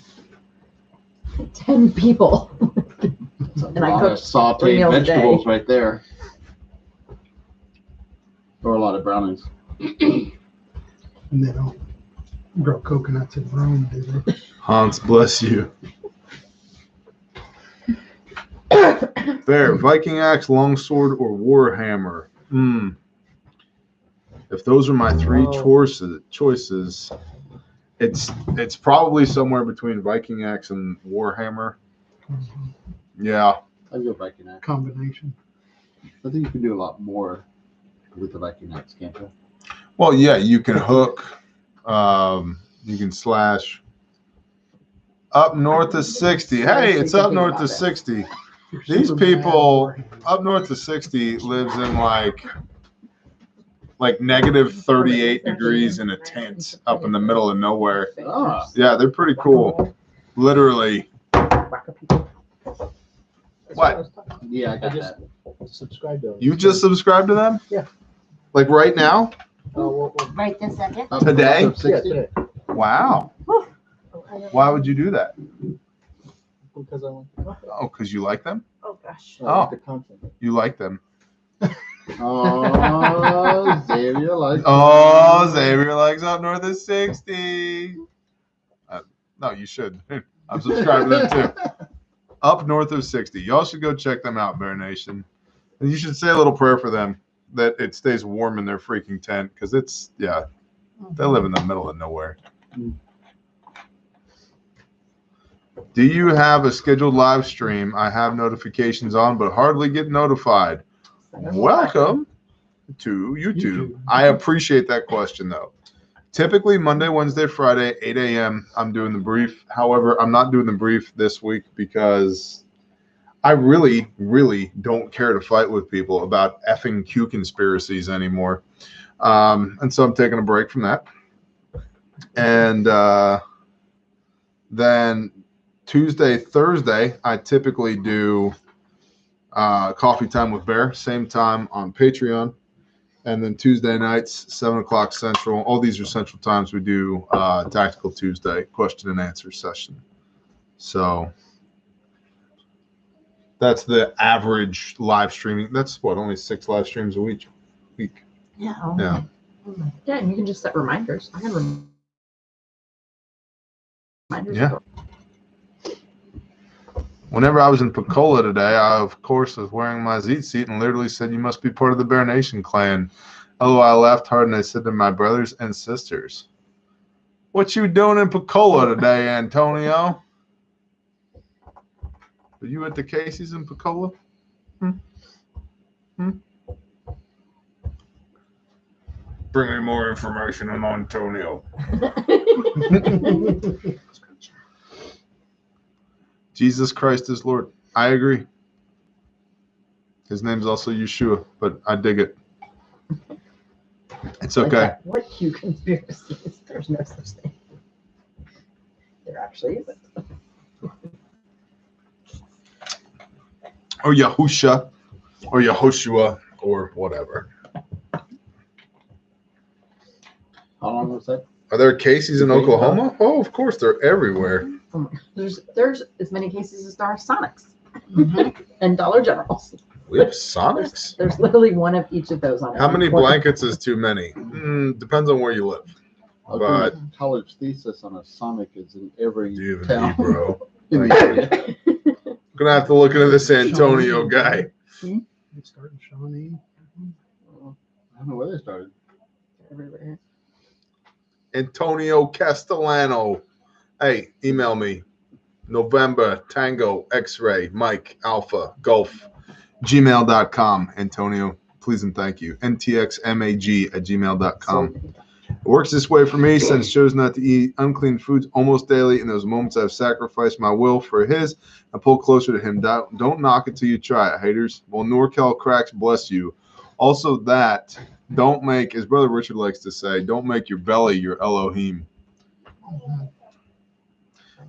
10 people. And I cooked 3 sauteed meals a day. vegetables right there. Or a lot of brownings. And they don't grow coconuts in Rome, do they? Hans, bless you. Fair. Viking axe, longsword, or warhammer. If those are my three choices, it's probably somewhere between Viking axe and warhammer. Yeah. I'd go Viking axe. Combination. I think you can do a lot more with the Viking axe, can't you? Well, yeah, you can hook. You can slash. Up north of 60. Hey, it's up north of 60. These people up north of 60 lives in like negative 38 degrees in a tent up in the middle of nowhere. Ah. Yeah, they're pretty cool. Literally. What? Yeah, I got that. Subscribe to them. You just subscribed to them? Yeah. Like right now? Right this second. Up Today? north of 60? Wow. Why would you do that? Because I want Oh, because you like them? Oh gosh. Oh. the content. You like them. Oh, Xavier likes. Oh, Xavier likes up north of 60. No, you should. I'm subscribed to them too. Up north of 60. Y'all should go check them out, Bear Nation. And you should say a little prayer for them that it stays warm in their freaking tent because they live in the middle of nowhere. Do you have a scheduled live stream? I have notifications on, but hardly get notified. Welcome to YouTube. I appreciate that question, though. Typically, Monday, Wednesday, Friday, 8 a.m., I'm doing the brief. However, I'm not doing the brief this week because I really, really don't care to fight with people about effing Q conspiracies anymore. And so I'm taking a break from that. And then Tuesday, Thursday, I typically do Coffee Time with Bear, same time on Patreon. And then Tuesday nights, 7 o'clock Central. All these are Central times. We do Tactical Tuesday question and answer session. So that's the average live streaming. That's what, only 6 live streams a week. Yeah. Yeah. Yeah, and you can just set reminders. I had reminders. Yeah. Whenever I was in Pensacola today, I, of course, was wearing my Zeet seat and literally said, "You must be part of the Bear Nation clan." Oh, I laughed hard and I said to my brothers and sisters, "What you doing in Pensacola today, Antonio? Were you at the Casey's in Pensacola?" Bring me more information on Antonio. Jesus Christ is Lord. I agree. His name's also Yeshua, but I dig it. It's okay. What Q conspiracies? There's no such thing. There actually isn't. Or Yahusha, or Yehoshua, or whatever. How long was that? Are there Casey's in Oklahoma? Oh, of course, they're everywhere. There's as many cases as there are Sonics and Dollar Generals. We have Sonics? There's literally one of each of those on How many every corner. blankets is too many? Depends on where you live. I was But doing a college thesis on a Sonic is in every do you even town. need, bro? In the area. I'm gonna have to look into this Antonio guy. They started Shawnee. I don't know where they started. Everywhere. Antonio Castellano. Hey, email me. November Tango X-Ray Mike Alpha Golf gmail.com. Antonio, please and thank you. ntxmag@gmail.com. It works this way for me since I chose not to eat unclean foods almost daily. In those moments, I've sacrificed my will for his and pull closer to him. Don't knock it till you try it, haters. Well, NorCal cracks, bless you. Also, that don't make, as Brother Richard likes to say, don't make your belly your Elohim.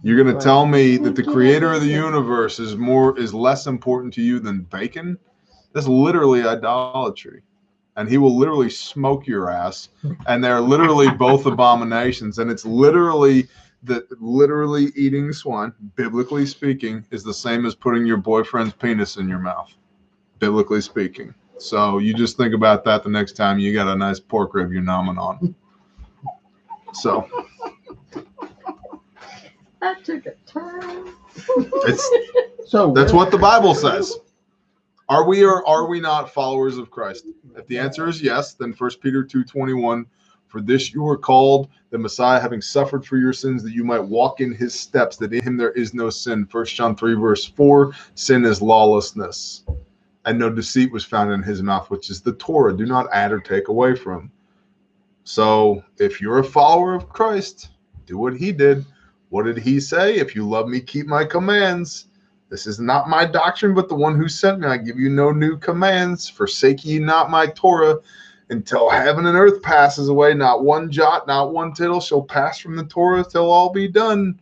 You're going to tell me that the creator of the universe is less important to you than bacon? That's literally idolatry. And he will literally smoke your ass. And they're literally both abominations. And it's literally eating swan, biblically speaking, is the same as putting your boyfriend's penis in your mouth, biblically speaking. So you just think about that the next time you got a nice pork rib you're nomming on. So That took a turn. That's what the Bible says. Are we or are we not followers of Christ? If the answer is yes, then 1 Peter 2:21, for this you are called, the Messiah having suffered for your sins, that you might walk in his steps, that in him there is no sin. 1 John 3 verse 4, sin is lawlessness, and no deceit was found in his mouth, which is the Torah. Do not add or take away from. So if you're a follower of Christ, do what he did. What did he say? If you love me, keep my commands. This is not my doctrine, but the one who sent me. I give you no new commands. Forsake ye not my Torah, until heaven and earth passes away. Not one jot, not one tittle shall pass from the Torah till all be done.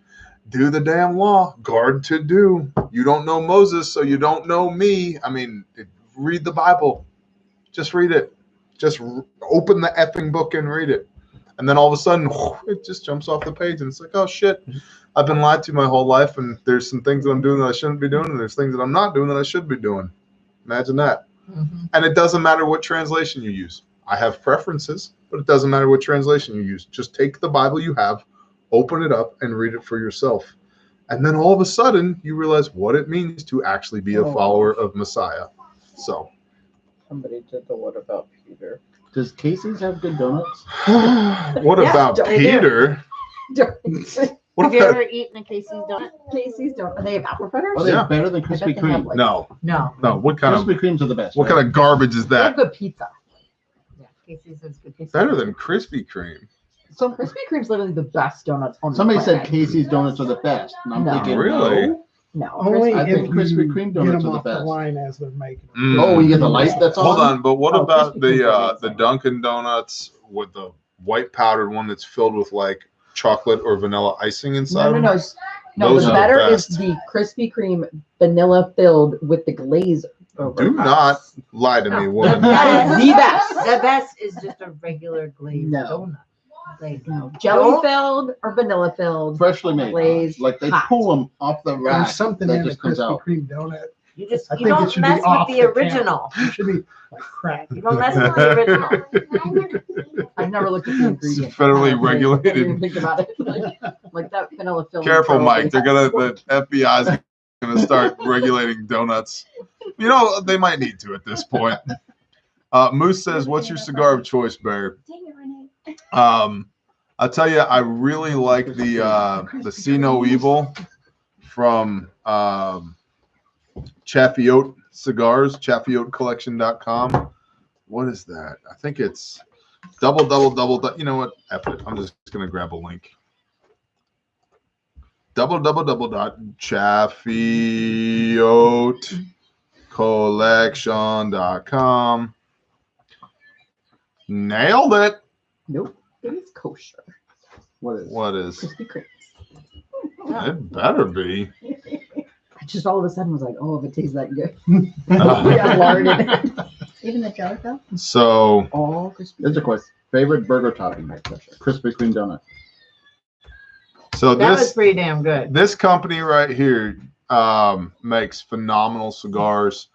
Do the damn law. Guard to do. You don't know Moses, so you don't know me. I mean, read the Bible. Just read it. Just open the effing book and read it. And then all of a sudden, it just jumps off the page. And it's like, oh, shit. I've been lied to my whole life. And there's some things that I'm doing that I shouldn't be doing. And there's things that I'm not doing that I should be doing. Imagine that. Mm-hmm. And it doesn't matter what translation you use. I have preferences, but it doesn't matter what translation you use. Just take the Bible you have, open it up, and read it for yourself. And then all of a sudden, you realize what it means to actually be a follower of Messiah. So. Somebody did the what about Peter? Does Casey's have good donuts? What about Peter? Have you ever eaten a Casey's donut? Casey's donut. Are they apple fritters? Are they better than Krispy Kreme? Like, No. What kind Krispy Kremes are the best. What kind of garbage is they have that? good pizza. Yeah, Casey's is good pizza. Better than Krispy Kreme. So Krispy Kreme's literally the best donuts on Somebody the said planet. Casey's donuts are the best. And I'm No. thinking, Really? No. Only I if think Krispy you Kreme get donuts them are the off the best. line as they're making them. Oh, you get the light that's on? Hold on, but what Oh, about Krispy Kreme the Dunkin' Donuts with the white powdered one that's filled with like chocolate or vanilla icing inside? No. Those The are better the is best. the Krispy Kreme vanilla filled with the glaze over. Do not lie to me, The woman. That is the best. The best is just a regular glazed No. donut. Like, No, jelly filled or vanilla filled. Freshly made. Glazed. Like they hot. pull them off the rack. There's something that in a just comes Krispy out. Kreme donut. you I think it don't should be mess off with the the counter. original. It should be like crack. You don't mess with the original. I've never looked at the ingredients. It's federally I didn't even regulated. think about it. Like that vanilla filled. Careful, Mike. The FBI's gonna start regulating donuts. You know, they might need to at this point. Moose says, "What's your cigar of choice, Bear?" I'll tell you, I really like the See No Evil from Chaffee Oat Cigars, chaffeeoatcollection.com. What is that? I think it's double. You know what? F it. I'm just going to grab a link. chaffeeoatcollection.com. Nailed it. Nope, it is kosher. What is? Krispy Kreme. It better be. I just all of a sudden was like, oh, if it tastes that good. Uh, Yeah, lard in it. Even the jelly though? So All Krispy There's a question. Favorite burger topping? Krispy Kreme donut. That was pretty damn good. This company right here makes phenomenal cigars.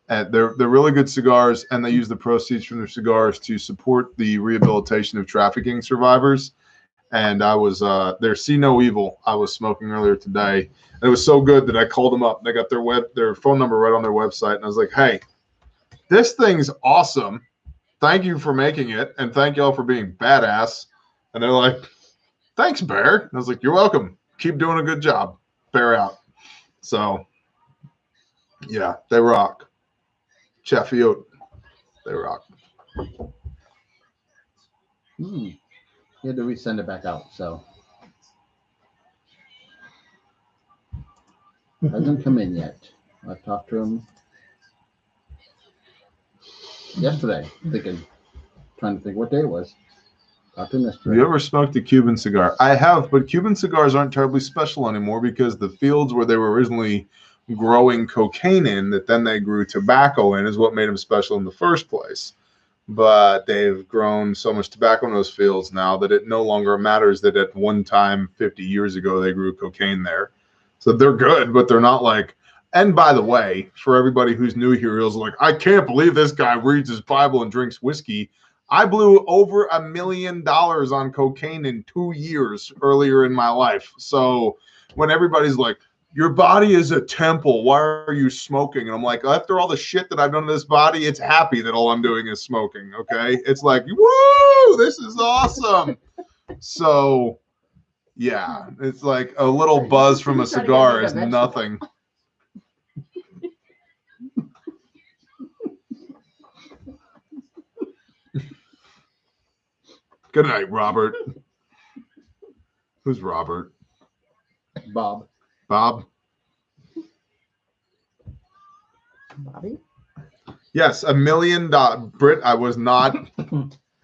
And they're really good cigars, and they use the proceeds from their cigars to support the rehabilitation of trafficking survivors. And I was their See No Evil I was smoking earlier today. And it was so good that I called them up. They got their phone number right on their website. And I was like, hey, this thing's awesome. Thank you for making it. And thank y'all for being badass. And they're like, thanks, Bear. And I was like, you're welcome. Keep doing a good job. Bear out. So, yeah, they rock. Chaffee Oat, they rock. You had to resend it back out, so hasn't come in yet. I talked to him yesterday, trying to think what day it was. Up in this Have you ever smoked a Cuban cigar? I have, but Cuban cigars aren't terribly special anymore because the fields where they were originally growing cocaine in, that then they grew tobacco in, is what made them special in the first place. But they've grown so much tobacco in those fields now that it no longer matters that at one time 50 years ago they grew cocaine there. So they're good, but they're not like. And by the way, for everybody who's new here, who's like, I can't believe this guy reads his Bible and drinks whiskey. I blew over $1 million on cocaine in 2 years earlier in my life. So when everybody's like, your body is a temple, why are you smoking? And I'm like, after all the shit that I've done to this body, it's happy that all I'm doing is smoking, okay? It's like, woo, this is awesome. So, yeah, it's like a little buzz from a cigar is nothing. Good night, Robert. Who's Robert? Bob. Bob? Bobby? Yes, $1 million. Britt, I was not.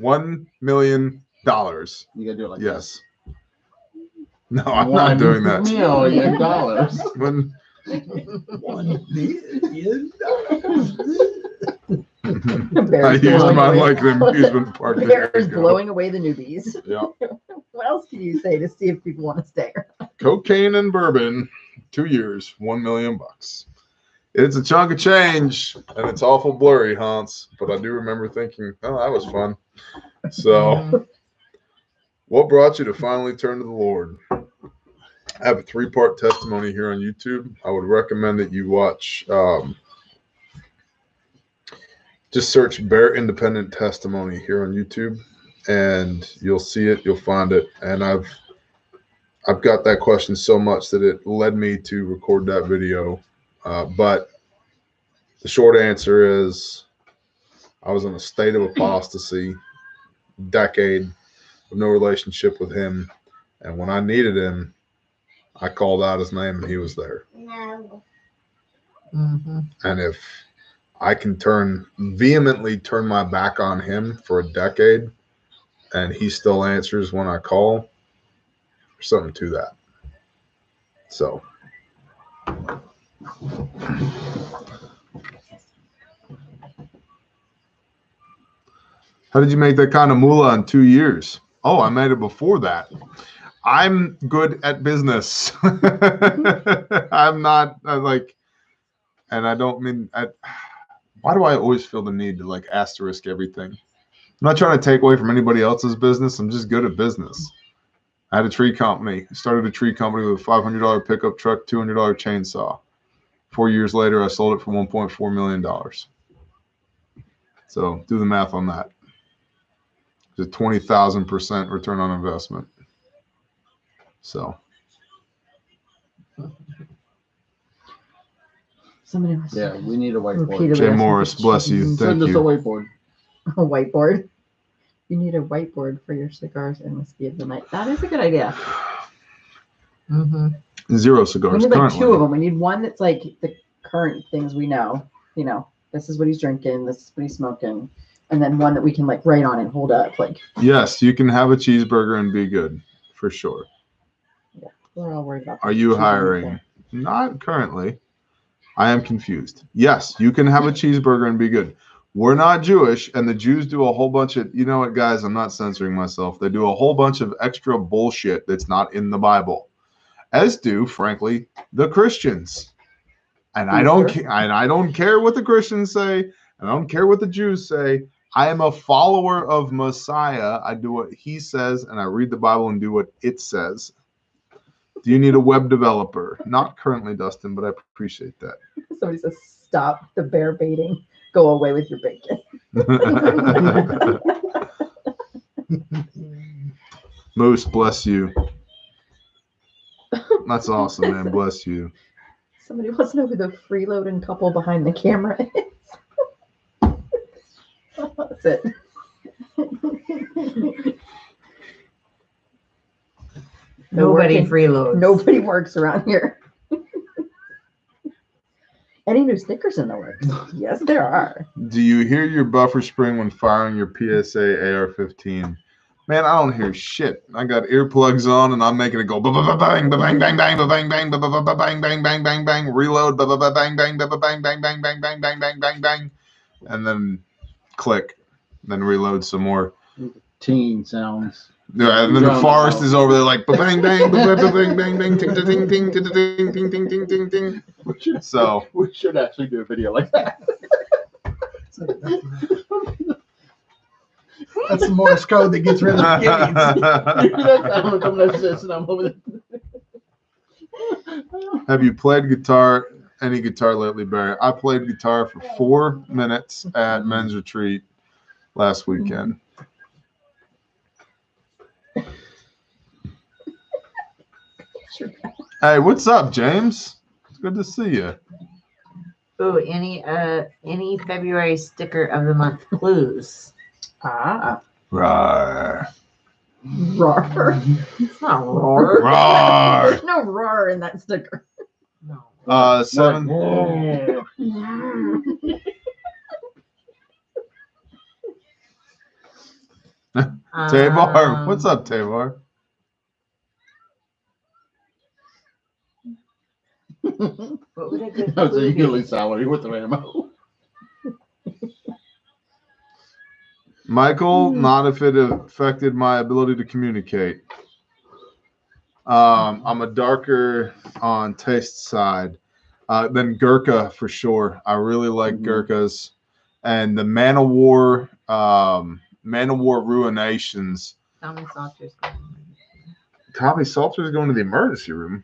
$1 million. You gotta do it like yes. No, I'm not doing that. $1 million. When $1 million. I used mine like an amusement park. Bear is blowing away the newbies. Yeah. What else can you say to see if people want to stay? Cocaine and bourbon, 2 years, $1 million. It's a chunk of change, and it's awful blurry, Hans. But I do remember thinking, oh, that was fun. So, what brought you to finally turn to the Lord? I have a 3-part testimony here on YouTube. I would recommend that you watch. Just search Bear Independent Testimony here on YouTube, and you'll see it. You'll find it. And I've got that question so much that it led me to record that video. But the short answer is I was in a state of apostasy, decade of no relationship with him. And when I needed him, I called out his name and he was there. No. And if I can vehemently turn my back on him for a decade and he still answers when I call, there's something to that. So. How did you make that kind of moolah in 2 years? Oh, I made it before that. I'm good at business. I'm not and I don't mean, why do I always feel the need to like asterisk everything? I'm not trying to take away from anybody else's business. I'm just good at business. I had a tree company. I started a tree company with a $500 pickup truck, $200 chainsaw. 4 years later, I sold it for $1.4 million. So do the math on that. It's a 20,000% return on investment. So. Somebody was we need a whiteboard. repeatedly Jay asking Morris, for bless you. cheese. Thank Send us a you. whiteboard. A whiteboard. You need a whiteboard for your cigars and whiskey of the night. That is a good idea. 0 We cigars need like currently. 2 of them. We need one that's like the current things we know. You know, this is what he's drinking. This is what he's smoking. And then one that we can like write on and hold up. Like, Yes, you can have a cheeseburger and be good, for sure. we're all worried about. Are you cheese hiring? and Not currently. I am confused. Yes, you can have a cheeseburger and be good. We're not Jewish, and the Jews do a whole bunch of, you know what, guys, I'm not censoring myself. They do a whole bunch of extra bullshit that's not in the Bible, as do, frankly, the Christians. And I don't care what the Christians say, and I don't care what the Jews say. I am a follower of Messiah. I do what he says, and I read the Bible and do what it says. Do you need a web developer? Not currently, Dustin, but I appreciate that. Somebody says, stop the bear baiting. Go away with your bacon. Moose, bless you. That's awesome, man. Bless you. Somebody wants to know who the freeloading couple behind the camera is. That's it. Nobody freeloads. Nobody works around here. Any new stickers in the works? Yes, there are. Do you hear your buffer spring when firing your PSA AR-15? Man, I don't hear shit. I got earplugs on and I'm making it go bang bang bang bang bang bang bang bang bang bang bang bang bang reload bang bang bang bang bang bang bang bang bang bang bang bang bang, and then click, then reload some more. Teen sounds. Yeah, and then the forest is over there like bang bang bang bang bang bang ting ting ting ting ting ting ting ting ting ting. So we should actually do a video like that. That's the Morse code that gets rid of the guineas. Have you played guitar, any guitar lately, Barry? I played guitar for 4 minutes at men's retreat last weekend. Hey, what's up, James? It's good to see you. Ooh, any February sticker of the month clues? Ah. Rawr. Roar. It's not roar. Rawr. There's no roar in that sticker. No. 7. Tabar, what's up, Tabar? What would a good That was a clue be? yearly salary with the ammo. Michael, not if it affected my ability to communicate. I'm a darker on taste side than Gurkha for sure. I really like Gurkhas, and the Man of War Ruinations. Tommy Salter's Tommy Salter's going to the emergency room.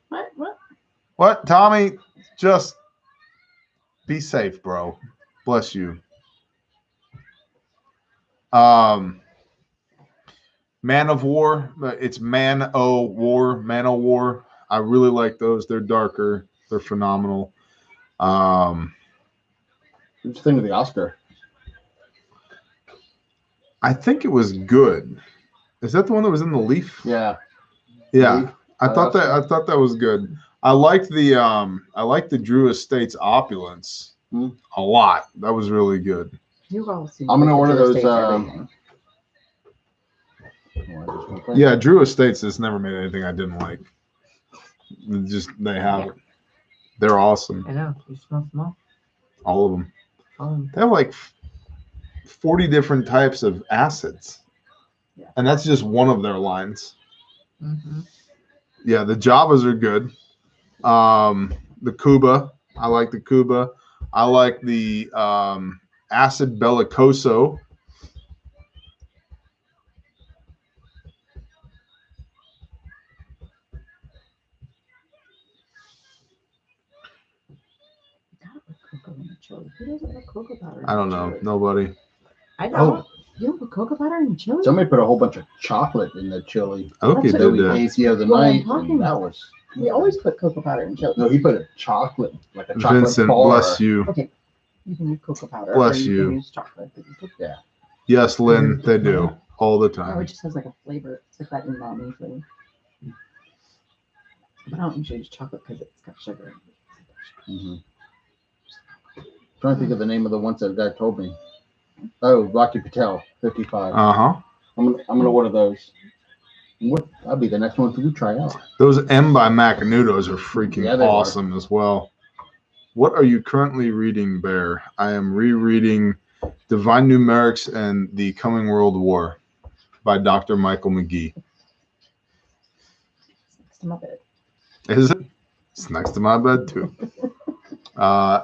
What? What, Tommy? Just be safe, bro. Bless you. Man of War. It's Man O War. Man O War. I really like those. They're darker. They're phenomenal. What did you think of the Oscar? I think it was good. Is that the one that was in the leaf? Yeah. Yeah. Leaf? I thought that was good. I liked the Drew Estates Opulence a lot. That was really good. I'm gonna order those. Yeah, Drew Estates has never made anything I didn't like. They have it. They're awesome. I know. You smell them All of them. all. They have like 40 different types of acids, and that's just one of their lines. Mm-hmm. Yeah, the Javas are good. The Cuba, I like the Cuba. I like the Acid Bellicoso. Who doesn't put cocoa powder in I don't the know. chili? Nobody. I don't. You don't put cocoa powder in chili? Somebody put a whole bunch of chocolate in the chili. Okay, That's did We that. ate the other What I'm night, talking and that about. was. We always put cocoa powder in chili. No, he put a chocolate, like a chocolate Vincent, bar. bless you. Okay. You can use cocoa powder. Bless or you. you. Can use chocolate. But you put, Yes, Lynn, they do all the no, it time. just has like a flavor. It's like that umami flavor. But I don't usually use chocolate because it's got sugar. Mm-hmm. Trying to think of the name of the ones that guy told me. Oh, Rocky Patel, 55. Uh-huh. I'm gonna order those. What? That'll be the next one to try out. Those M by Macanudos are freaking Yeah, they are. awesome as well. What are you currently reading, Bear? I am rereading Divine Numerics and the Coming World War by Dr. Michael McGee. It's next to my bed. Is it? It's next to my bed too. Yeah.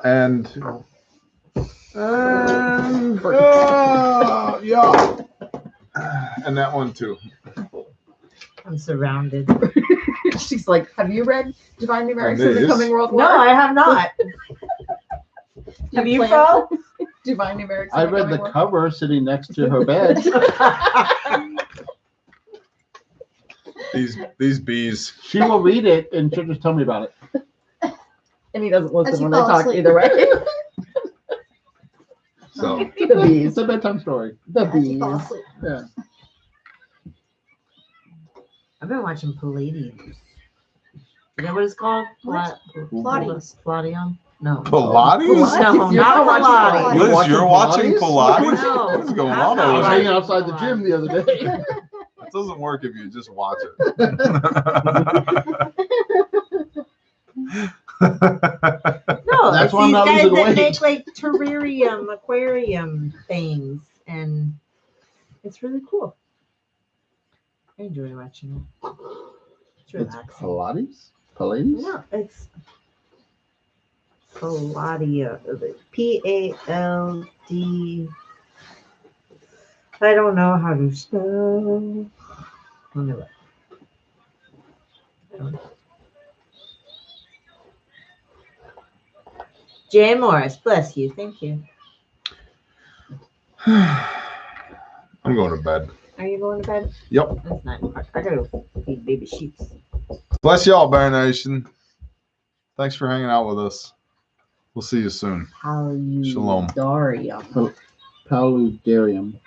And that one too. I'm surrounded. She's like, have you read Divine Numerics I in the did. Coming World War? No, I have not. Have you, plan- Fro? Divine Numerics in I read Coming the World cover sitting next to her bed. These bees. She will read it and she'll just tell me about it. And he doesn't listen As you when they fall talk asleep. either way. So The bees. It's a bedtime story. The As you fall bees. asleep. Yeah. I've been watching Palladium. Is that what it's called? What? Palladium. No. Pilates? No, You're not watching Pilates. Liz, Watching you're watching Pilates? Pilates? No, What's going I'm on not I was over hanging there? outside the gym the other day. It doesn't work if you just watch it. No, That's it's why I'm these not guys losing that weight. make like terrarium, aquarium things, and it's really cool. I enjoy watching it. It's It's relaxing. Pilates? Pilates? No, it's Palladia. P-A-L-D. I don't know how to spell. Let me look. Jay Morris, bless you. Thank you. I'm going to bed. Are you going to bed? Yep. That's 9 o'clock. I gotta feed baby sheeps. Bless y'all, Bear Nation. Thanks for hanging out with us. We'll see you soon. How you Shalom. Daria. Paludarium.